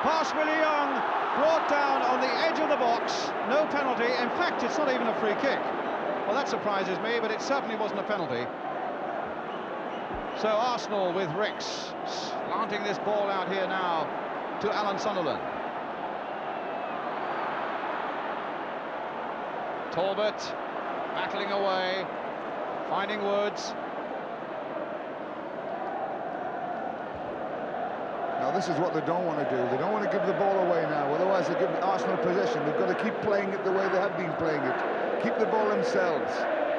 Past Willie Young, brought down on the edge of the box. No penalty. In fact, it's not even a free kick. Well, that surprises me, but it certainly wasn't a penalty. So Arsenal with Rix slanting this ball out here now to Alan Sunderland. Talbot battling away, finding Woods.
Now this is what they don't want to do. They don't want to give the ball away now, otherwise they give Arsenal possession. They've got to keep playing it the way they have been playing it. Keep the ball themselves.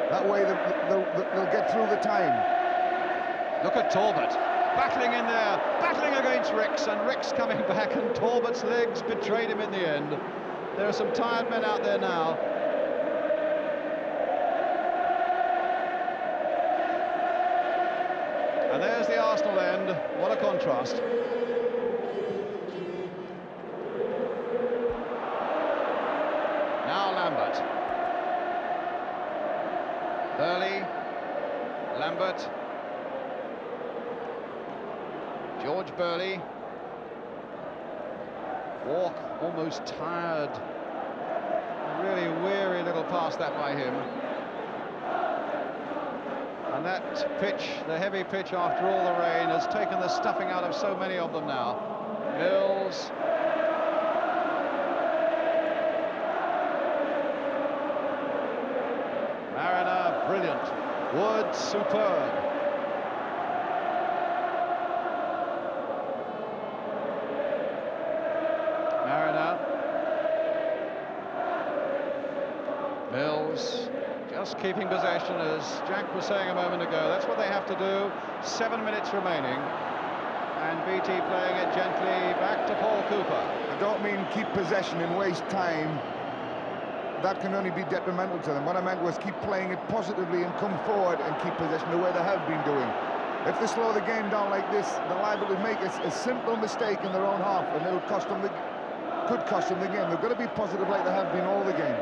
That way they'll get through the time.
Look at Talbot, battling in there, battling against Ricks, and Ricks coming back, and Talbot's legs betrayed him in the end. There are some tired men out there now. And there's the Arsenal end. What a contrast. Now Lambert. Burley, Lambert, George Burley. Walk almost tired. A really weary little pass that by him. And that pitch, the heavy pitch after all the rain, has taken the stuffing out of so many of them now. Mills. Mariner, brilliant. Woods, superb. Mariner. Mills. Just keeping possession, as Jack was saying a moment ago. That's what they have to do. 7 minutes remaining. And BT playing it gently back to Paul Cooper.
I don't mean keep possession and waste time. That can only be detrimental to them. What I meant was keep playing it positively and come forward and keep possession the way they have been doing. If they slow the game down like this, they're liable to make a simple mistake in their own half, and it'll cost them could cost them the game. They've got to be positive like they have been all the game.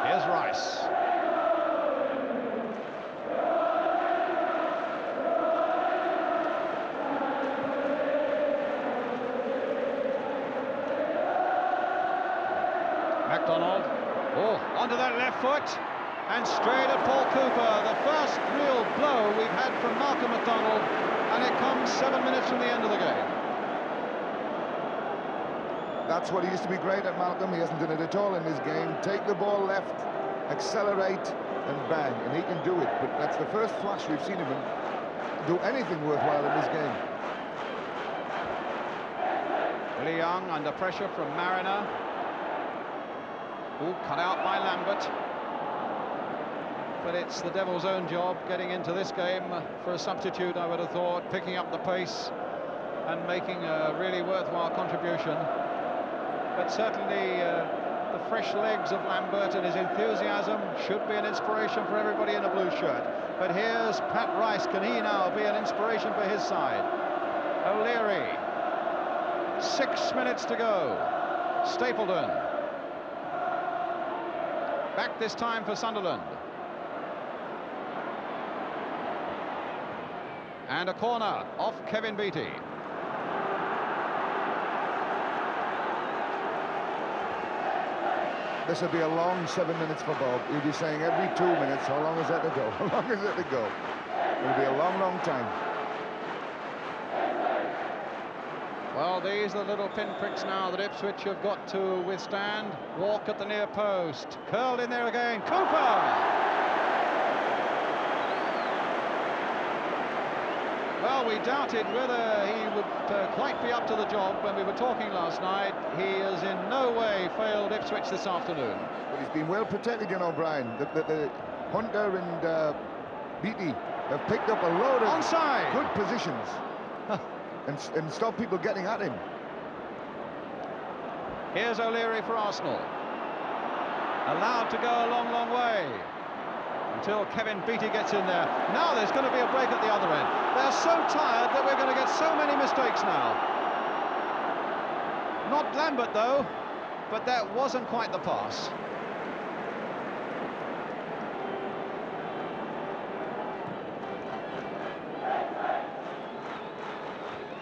Here's Rice. MacDonald. Oh, onto that left foot. And straight at Paul Cooper. The first real blow we've had from Malcolm MacDonald. And it comes 7 minutes from the end of the game.
That's what he used to be great at, Malcolm. He hasn't done it at all in this game. Take the ball left, accelerate, and bang. And he can do it. But that's the first flash we've seen of him do anything worthwhile in this game.
Willie Young under pressure from Mariner. Oh, cut out by Lambert. But it's the Devil's own job getting into this game for a substitute, I would have thought, picking up the pace and making a really worthwhile contribution. But certainly the fresh legs of Lambert and his enthusiasm should be an inspiration for everybody in a blue shirt. But here's Pat Rice. Can he now be an inspiration for his side? O'Leary. 6 minutes to go. Stapleton. Back this time for Sunderland. And a corner off Kevin Beattie.
This will be a long 7 minutes for Bob. He'll be saying every 2 minutes, how long is that to go? How long is that to go? It'll be a long, long time.
Well, these are the little pinpricks now that Ipswich have got to withstand. Walk at the near post. Curled in there again. Cooper! Well, we doubted whether he would quite be up to the job when we were talking last night. He has in no way failed Ipswich this afternoon.
But he's been well protected, you know, Brian. The Hunter and Beattie have picked up a load of
onside.
Good positions and stop people getting at him.
Here's O'Leary for Arsenal. Allowed to go a long, long way until Kevin Beattie gets in there. Now there's going to be a break at the other end. They're so tired that we're going to get so many mistakes now. Not Lambert, though, but that wasn't quite the pass.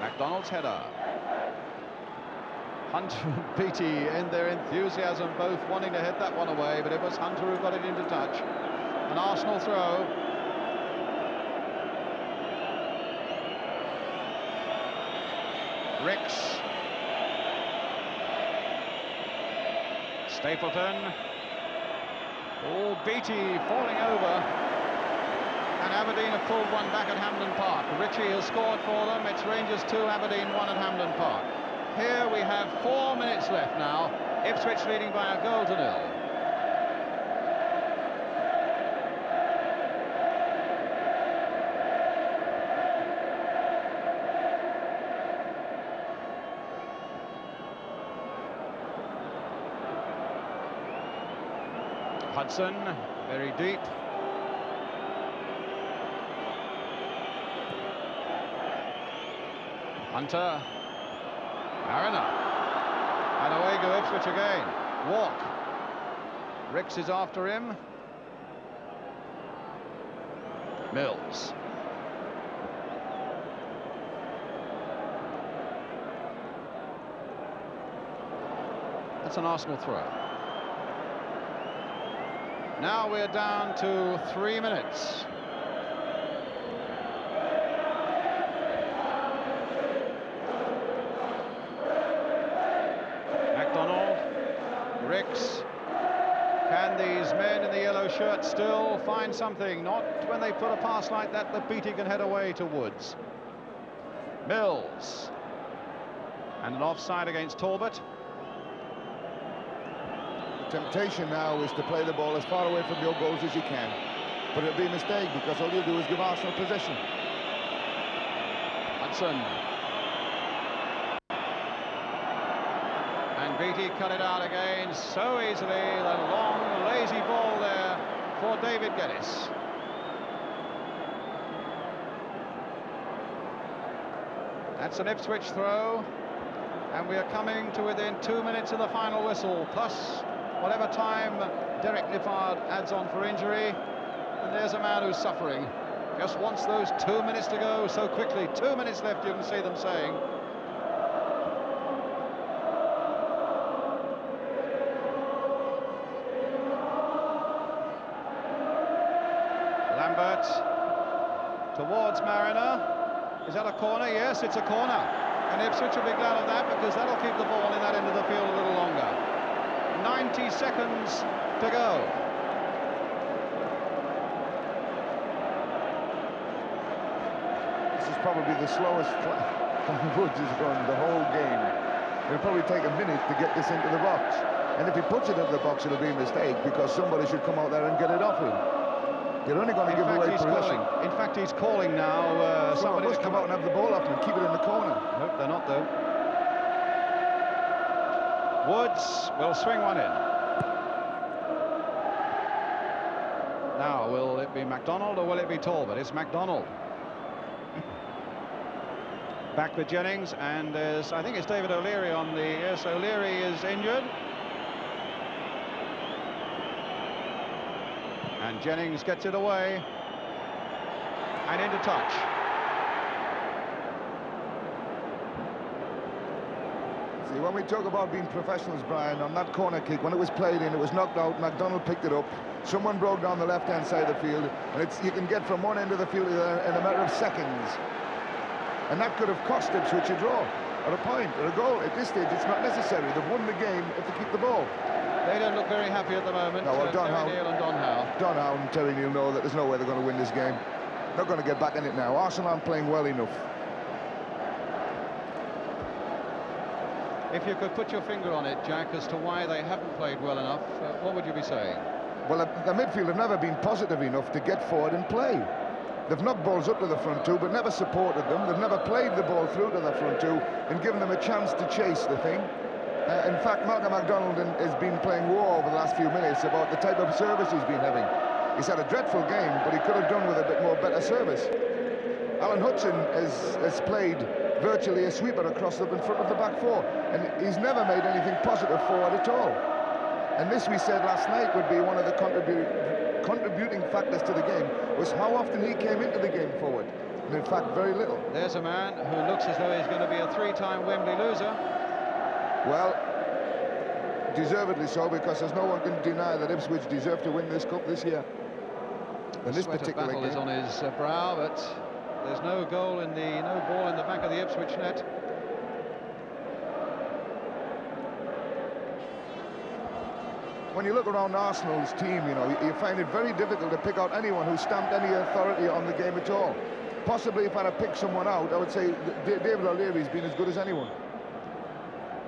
MacDonald's header. Hunter and Beattie in their enthusiasm, both wanting to head that one away, but it was Hunter who got it into touch. An Arsenal throw. Ricks. Stapleton. Oh, Beattie falling over. And Aberdeen have pulled one back at Hampden Park. Ritchie has scored for them. It's Rangers 2, Aberdeen 1 at Hampden Park. Here we have 4 minutes left now. Ipswich leading by a goal to 0. Hudson, very deep. Hunter. Mariner. And away go Ipswich again. Walk. Ricks is after him. Mills. That's an Arsenal throw. Now we're down to 3 minutes. MacDonald, Ricks. Can these men in the yellow shirt still find something? Not when they put a pass like that Beattie can head away to Woods. Mills. And an offside against Talbot.
Temptation now is to play the ball as far away from your goals as you can, but it'll be a mistake because all you'll do is give Arsenal possession.
Hudson. And Beattie cut it out again so easily. The long, lazy ball there for David Geddes. That's an Ipswich throw, and we are coming to within 2 minutes of the final whistle, plus whatever time Derek Nippard adds on for injury. And there's a man who's suffering. Just wants those 2 minutes to go so quickly. 2 minutes left, you can see them saying. Lambert towards Mariner. Is that a corner? Yes, it's a corner. And Ipswich will be glad of that because that'll keep the ball in that end of the field a little longer. 90 seconds to go.
This is probably the slowest Woods has gone the whole game. It'll probably take a minute to get this into the box. And if he puts it into the box, it'll be a mistake because somebody should come out there and get it off him. You're only going to give away possession.
In fact, he's calling now.
Somebody must come out and have the ball off him and keep it in the corner.
Nope, they're not, though. Woods will swing one in. Now, will it be MacDonald or will it be Talbot? It's MacDonald. Back with Jennings, and there's, I think it's David O'Leary on the... Yes, O'Leary is injured. And Jennings gets it away. And into touch.
See, when we talk about being professionals, Brian, on that corner kick, when it was played in, it was knocked out, MacDonald picked it up, someone broke down the left-hand side of the field, and you can get from one end of the field in a matter of seconds. And that could have cost Ipswich a draw, or a point, or a goal. At this stage, it's not necessary. They've won the game if they keep the ball.
They don't look very happy at the moment.
No, well,
Terry Neal and Don Howe.
Don Howe and Terry Neal know that there's no way they're going to win this game. They're going to get back in it now. Arsenal aren't playing well enough.
If you could put your finger on it, Jack, as to why they haven't played well enough, what would you be saying?
Well, the midfield have never been positive enough to get forward and play. They've knocked balls up to the front two, but never supported them. They've never played the ball through to the front two and given them a chance to chase the thing. In fact, Malcolm MacDonald has been playing war over the last few minutes about the type of service he's been having. He's had a dreadful game, but he could have done with a bit more better service. Alan Hudson has played virtually a sweeper across in front of the back four, and he's never made anything positive forward at all. And this, we said last night, would be one of the contributing factors to the game, was how often he came into the game forward. And in fact, very little.
There's a man who looks as though he's going to be a three-time Wembley loser.
Well, deservedly so, because there's no one can deny that Ipswich deserve to win this cup this year. And this particular
battle
game
is on his brow, but there's no ball in the back of the Ipswich net.
when you look around Arsenal's team, you know, you find it very difficult to pick out anyone who stamped any authority on the game at all. Possibly if I had to pick someone out, I would say David O'Leary's been as good as anyone.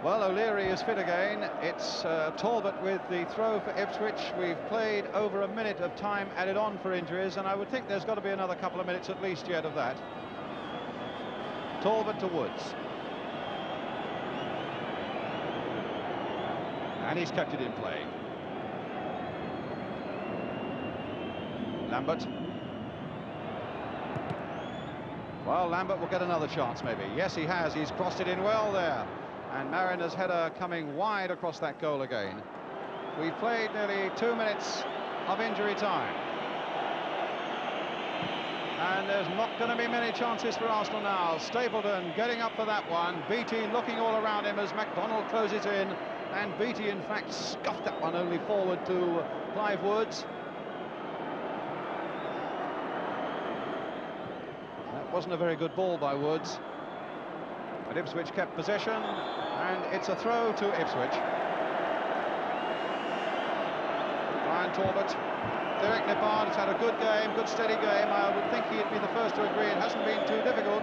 Well, O'Leary is fit again. It's Talbot with the throw for Ipswich. We've played over a minute of time added on for injuries, and I would think there's got to be another couple of minutes at least yet of that. Talbot to Woods. And he's kept it in play. Lambert. Well, Lambert will get another chance maybe. Yes, he has. He's crossed it in well there. And Mariner's header coming wide across that goal again. We've played nearly 2 minutes of injury time. And there's not going to be many chances for Arsenal now. Stapleton getting up for that one. Beattie looking all around him as McDonald closes in. And Beattie, in fact, scuffed that one only forward to Clive Woods. That wasn't a very good ball by Woods. But Ipswich kept possession, and it's a throw to Ipswich. Brian Talbot. Derek Nippard has had a good game, good steady game. I would think he'd be the first to agree it hasn't been too difficult,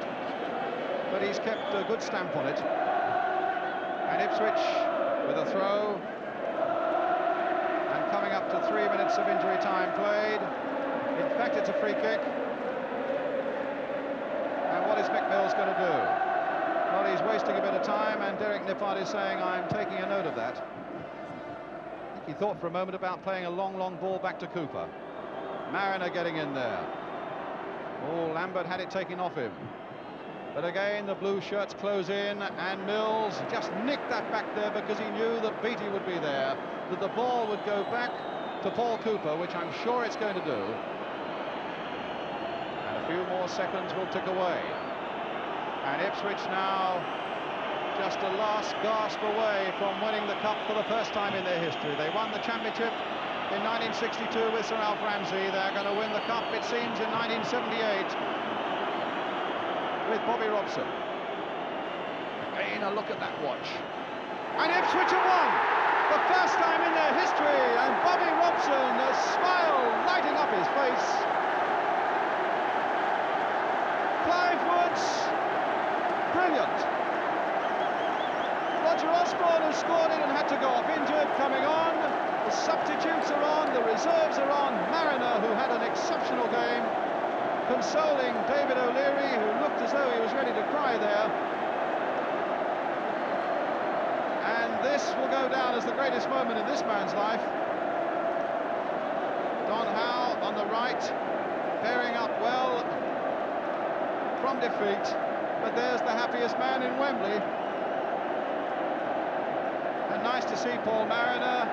but he's kept a good stamp on it. And Ipswich with a throw. And coming up to 3 minutes of injury time played. In fact, it's a free kick. And what is McMills going to do? Well, he's wasting a bit of time, and Derek Nippard is saying, I'm taking a note of that. I think he thought for a moment about playing a long ball back to Cooper. Mariner getting in there. Oh, Lambert had it taken off him. But again, the blue shirts close in, and Mills just nicked that back there because he knew that Beattie would be there, that the ball would go back to Paul Cooper, which I'm sure it's going to do. And a few more seconds will tick away. And Ipswich now just a last gasp away from winning the cup for the first time in their history. They won the championship in 1962 with Sir Alf Ramsey. They're going to win the cup, it seems, in 1978 with Bobby Robson. Again, a look at that watch. And Ipswich have won! The first time in their history, and Bobby Robson, a smile lighting up his face. Clive Woods, brilliant. Roger Osborne has scored it and had to go off injured, coming on. The substitutes are on, the reserves are on. Mariner, who had an exceptional game, consoling David O'Leary, who looked as though he was ready to cry there. And this will go down as the greatest moment in this man's life. Don Howe on the right, bearing up well from defeat, but there's the happiest man in Wembley. And nice to see Paul Mariner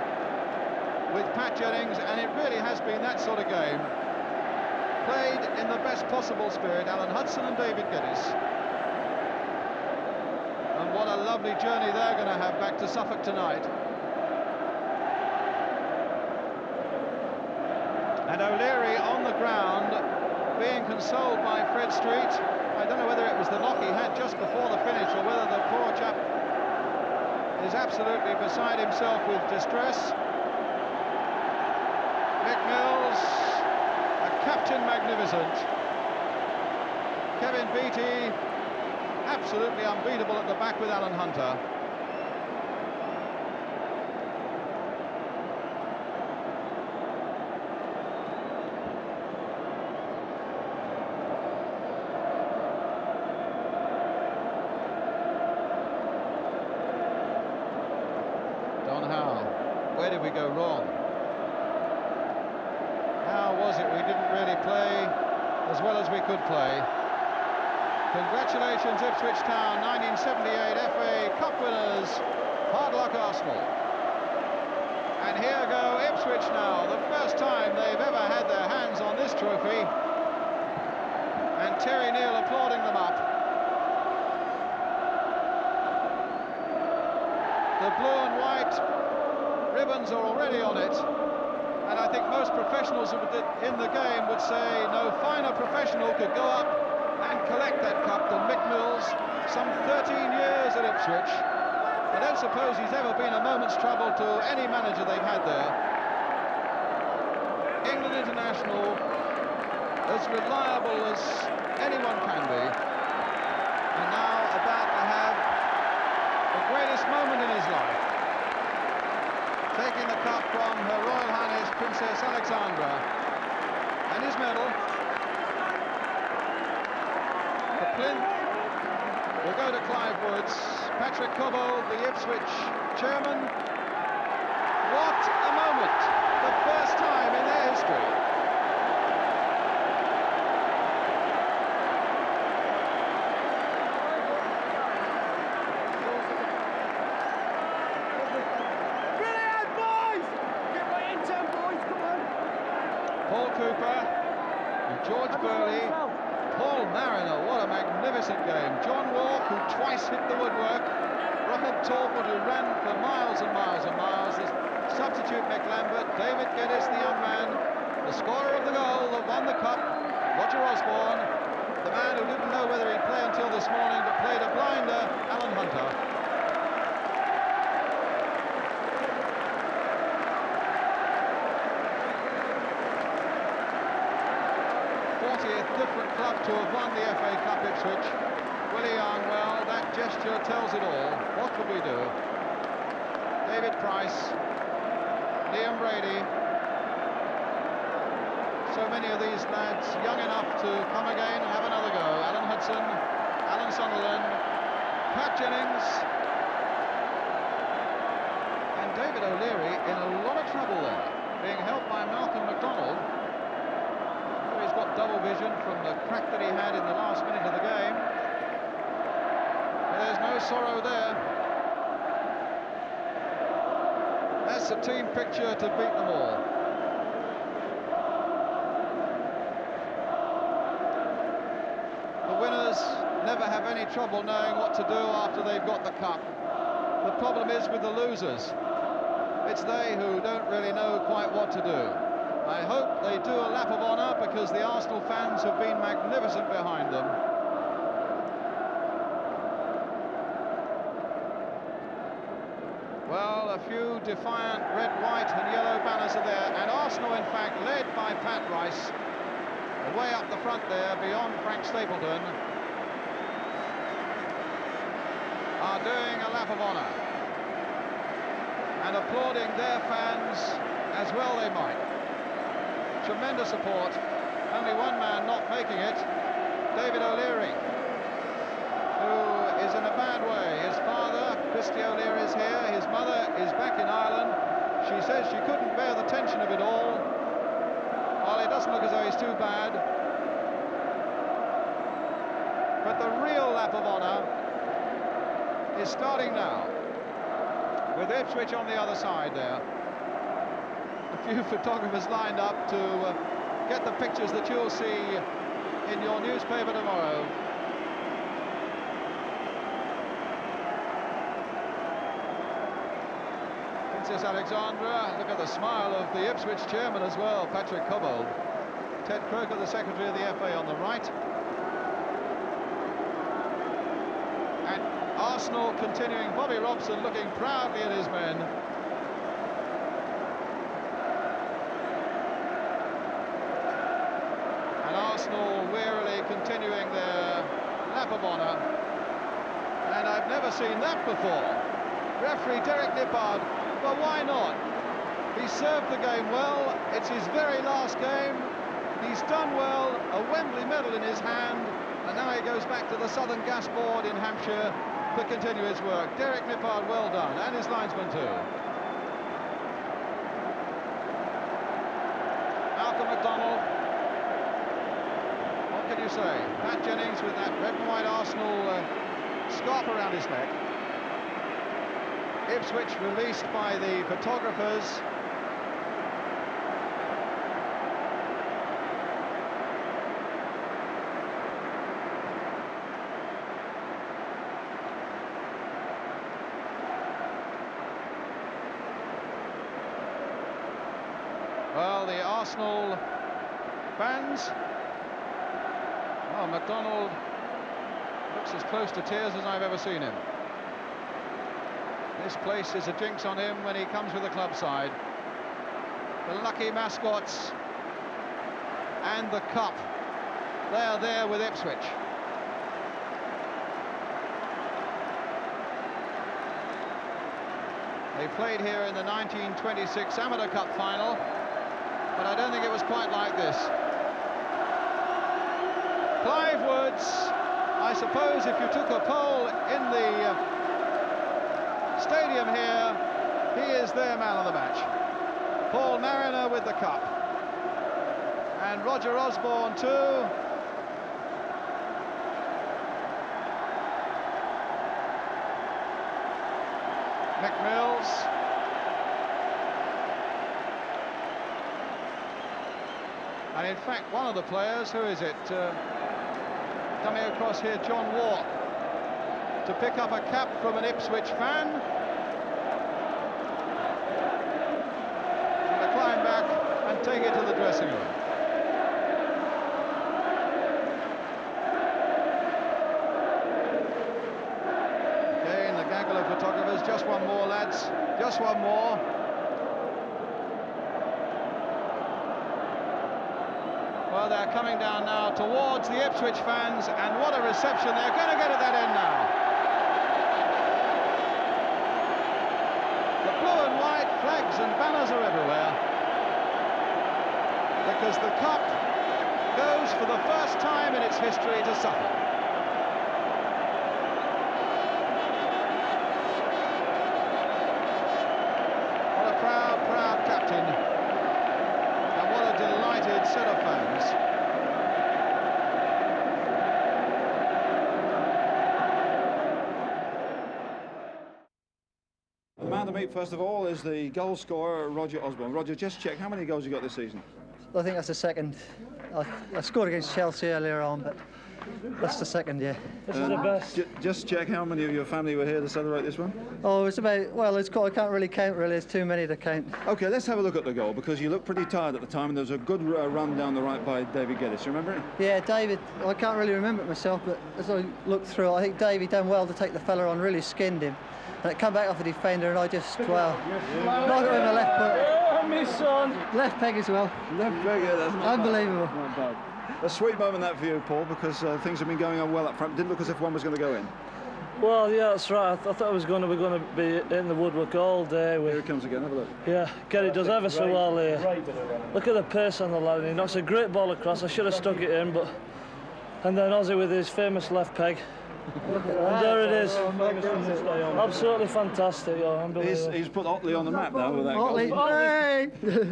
with Pat Jennings, and it really has been that sort of game. Played in the best possible spirit, Alan Hudson and David Geddes. And what a lovely journey they're going to have back to Suffolk tonight. And O'Leary on the ground, being consoled by Fred Street. I don't know whether it was the knock he had just before the finish or whether the poor chap is absolutely beside himself with distress. McMills, a captain magnificent. Kevin Beattie, absolutely unbeatable at the back with Alan Hunter. Don Howe, where did we go wrong? How was it we didn't really play as well as we could play? Congratulations Ipswich Town, 1978 FA Cup winners, hard luck Arsenal. And here go Ipswich now, the first time they've ever had their hands on this trophy. And Terry Neal applauding them up. The blue and white ribbons are already on it. And I think most professionals in the game would say no finer professional could go up and collect that cup than Mick Mills, some 13 years at Ipswich. I don't suppose he's ever been a moment's trouble to any manager they've had there. England international, as reliable as anyone can be, and now about to have the greatest moment in his life, taking the cup from Her Royal Highness Princess Alexandra, and his medal. The plinth will go to Clive Woods. Patrick Cobbold, the Ipswich chairman. What a moment! The first time in their history.
Brilliant, boys! Get right into them, boys, come on!
Paul Cooper, George Burley, Paul Mariner, what a magnificent game. John Walk, who twice hit the woodwork. Rob Talbot, who ran for miles and miles and miles. The substitute Mick Lambert, David Geddes, the young man, the scorer of the goal that won the cup, Roger Osborne, the man who didn't know whether he'd play until this morning but played a blinder, Alan Hunter. Different club to have won the FA Cup, Ipswich. Willie Young, well, that gesture tells it all. What could we do? David Price, Liam Brady. So many of these lads young enough to come again and have another go. Alan Hudson, Alan Sunderland, Pat Jennings, and David O'Leary in a lot of trouble there, being helped by Malcolm MacDonald. He's got double vision from the crack that he had in the last minute of the game. But there's no sorrow there. That's a team picture to beat them all. The winners never have any trouble knowing what to do after they've got the cup. The problem is with the losers. It's they who don't really know quite what to do. I hope they do a lap of honour, because the Arsenal fans have been magnificent behind them. Well, a few defiant red, white and yellow banners are there, and Arsenal, in fact, led by Pat Rice, way up the front there, beyond Frank Stapleton, are doing a lap of honour and applauding their fans as well they might. Tremendous support. Only one man not making it, David O'Leary, who is in a bad way. His father, Christy O'Leary, is here. His mother is back in Ireland. She says she couldn't bear the tension of it all. Well, it doesn't look as though he's too bad. But the real lap of honour is starting now, with Ipswich on the other side there. A few photographers lined up to get the pictures that you'll see in your newspaper tomorrow. Princess Alexandra, look at the smile of the Ipswich chairman as well, Patrick Cobbold. Ted Croker, the secretary of the FA, on the right. And Arsenal continuing, Bobby Robson looking proudly at his men. Arsenal wearily continuing their lap of honour, and I've never seen that before. Referee Derek Nippard, well, why not? He served the game well. It's his very last game. He's done well, a Wembley medal in his hand, and now he goes back to the Southern Gas Board in Hampshire to continue his work. Derek Nippard, well done, and his linesman too. Malcolm MacDonald. What can you say? Pat Jennings with that red and white Arsenal scarf around his neck. Ipswich released by the photographers. Well, the Arsenal fans. Oh, MacDonald looks as close to tears as I've ever seen him. This place is a jinx on him when he comes with the club side. The lucky mascots and the cup, they are there with Ipswich. They played here in the 1926 Amateur Cup final, but I don't think it was quite like this. Clive Woods, I suppose if you took a poll in the stadium here, he is their man of the match. Paul Mariner with the cup. And Roger Osborne too. Mick Mills. And in fact, one of the players, who is it? Coming across here, John Walk, to pick up a cap from an Ipswich fan. And to climb back and take it to the dressing room. Again, the gaggle of photographers. Just one more, lads. Just one more. Well, they're coming down now towards the Ipswich fans, and what a reception they're going to get at that end now. The blue and white flags and banners are everywhere, because the cup goes for the first time in its history to Suffolk. What a proud, proud captain. And what a delighted set of fans.
The man to meet, first of all, is the goal scorer, Roger Osborne. Roger, just check, how many goals you got this season?
I think that's the second. I scored against Chelsea earlier on, but that's the second, yeah.
This is the best.
Just check, how many of your family were here to celebrate this one?
Oh, it's about, well, I can't really count, really. There's too many to count.
OK, let's have a look at the goal, because you looked pretty tired at the time, and there was a good run down the right by David Geddes. You remember it?
Yeah, David, I can't really remember it myself, but as I looked through it, I think David done well to take the fella on, really skinned him. And it come back off the defender, and I just, well, knocked it in the left foot.
Oh, my son.
Left peg as well.
Left peg, yeah, that's not
Unbelievable.
bad. Not bad. A sweet moment that for you, Paul, because things have been going on well up front. Didn't look as if one was going to go in.
Well, yeah, that's right. I thought we're going to be in the woodwork all day.
Here it comes again, have a look.
Yeah, Gary does ever so well here. Look at the pace on the lad. He knocks a great ball across. I should have stuck it in, but... And then Ozzy with his famous left peg. And there it is. Absolutely fantastic. Yeah, unbelievable.
He's put Otley on the map now with that
Otley,
goal.
hey!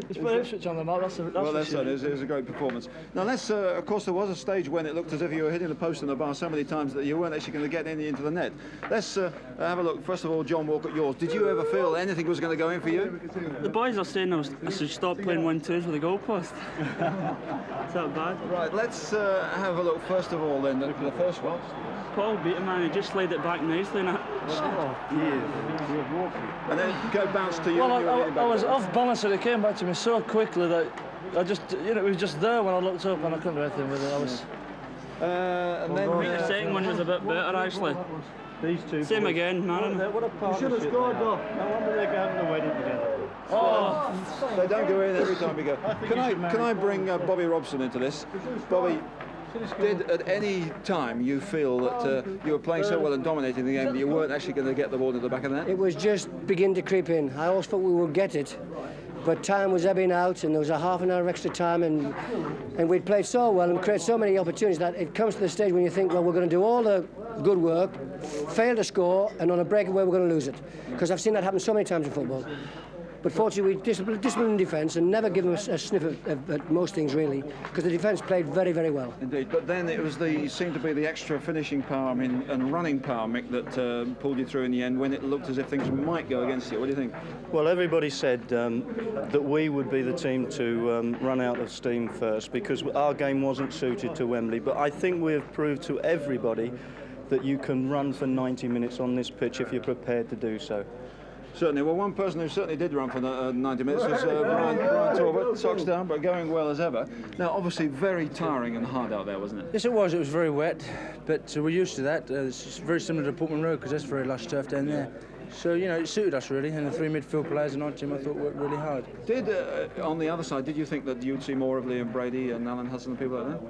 He's put Ipswich on the map. That's
Well, that's it. It was a great performance. Now, let's. Of course, there was a stage when it looked as if you were hitting the post and the bar so many times that you weren't actually going to get any into the net. Let's have a look. First of all, John Walk, at yours. Did you ever feel anything was going to go in for you?
The boys are saying I should stop playing 1-2s with the goalpost. Is that bad?
Right. Let's have a look. First of all, then the first one.
Paul beat him, man. He just slid it back nicely. And
And then go bounce to you.
Well, I was off balance and it came back to me so quickly that I just, it was just there when I looked up and I couldn't do anything with it. I was.
And then
the second one was a bit better, actually.
These two.
Same again, man.
You should have scored though. No wonder they go to the wedding together.
Oh, they don't go in every time we go. Can I bring Bobby Robson into this? Bobby, did at any time you feel that you were playing so well and dominating the game that you weren't actually going to get the ball to the back of the net?
It was just beginning to creep in. I always thought we would get it, but time was ebbing out and there was a half an hour extra time and we'd played so well and created so many opportunities that it comes to the stage when you think, well, we're going to do all the good work, fail to score, and on a breakaway we're going to lose it. Because I've seen that happen so many times in football. But fortunately, we disciplined defence and never give them a sniff at most things, really, because the defence played very, very well.
Indeed, but then it was seemed to be the extra finishing power and running power, Mick, that pulled you through in the end when it looked as if things might go against you. What do you think?
Well, everybody said that we would be the team to run out of steam first because our game wasn't suited to Wembley, but I think we have proved to everybody that you can run for 90 minutes on this pitch if you're prepared to do so.
Certainly. Well, one person who certainly did run for the 90 minutes was Brian Talbot, socks down, but going well as ever. Now, obviously, very tiring and hard out there, wasn't it?
Yes, it was. It was very wet, but we're used to that. It's very similar to Portman Road because that's very lush turf down there. So, you know, it suited us really, and the three midfield players and our team I thought worked really hard.
Did, on the other side, did you think that you'd see more of Liam Brady and Alan Hudson and people like that?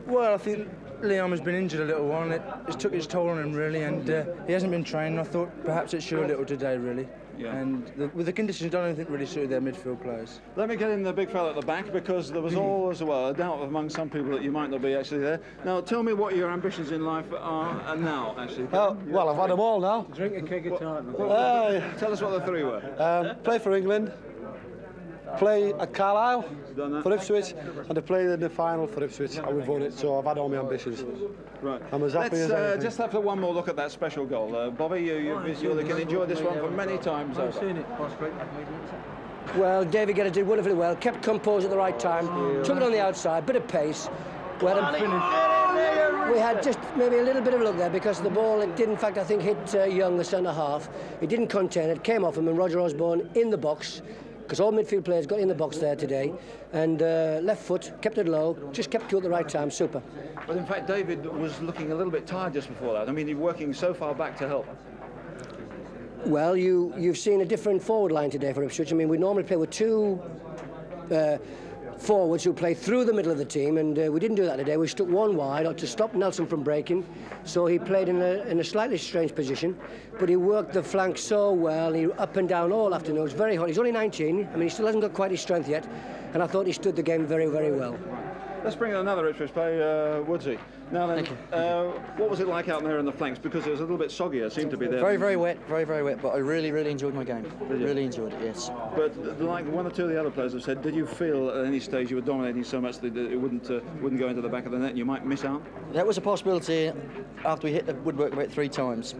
Well, I think Liam has been injured a little while, and it took its toll on him really, and he hasn't been trained. I thought perhaps it showed a little today really.
Yeah.
And with the conditions, I don't think really suited their midfield players.
Let me get in the big fella at the back, because there was always a doubt among some people that you might not be actually there. Now, tell me what your ambitions in life are now, actually.
Well, I've had them all now.
Drink a keg of tartan.
Tell us what the three were.
Play for England, play at Carlisle for Ipswich, and to play in the final for Ipswich, and we've won it, so I've had all my ambitions.
Right.
I'm as happy as anything.
Just have one more look at that special goal. Bobby, you can enjoy this one for many times over.
I've seen it.
Well, David Guetta did wonderfully well, kept composed at the right time, took it on the outside, bit of pace. We had just maybe a little bit of luck there, because the ball, it did in fact I think hit Young, the centre half. It didn't contain it, came off him, and Roger Osborne in the box, because all midfield players got in the box there today, and left foot, kept it low, just kept to at the right time, super.
But in fact, David was looking a little bit tired just before that. I mean, you're working so far back to help.
Well, you've seen a different forward line today for Ipswich. I mean, we normally play with two forwards who play through the middle of the team, and we didn't do that today. We stuck one wide to stop Nelson from breaking, so he played in a slightly strange position, but he worked the flank so well. He up and down all afternoon. It was very hot. He's only 19. I mean, he still hasn't got quite his strength yet, and I thought he stood the game very, very well.
Let's bring in another Ipswich player, Woodsy. Now then, what was it like out there in the flanks? Because it was a little bit soggy, it seemed to be there.
Very, very wet, but I really, really enjoyed my game. Really enjoyed it, yes.
But like one or two of the other players have said, did you feel at any stage you were dominating so much that it wouldn't go into the back of the net and you might miss out?
That was a possibility after we hit the woodwork about 3 times.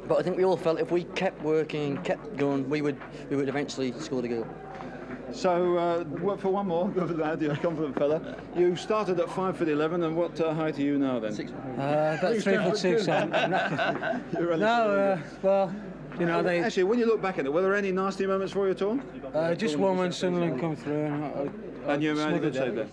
But I think we all felt if we kept working, kept going, we would eventually score the goal.
So, for one more, good lad, you're a confident fella. You started at 5'11", and what height are you now then?
About 3'6". Well, you know, they...
Actually, when you look back at it, were there any nasty moments for you at all?
Just one when Sunderland come through, and
you made a good save there.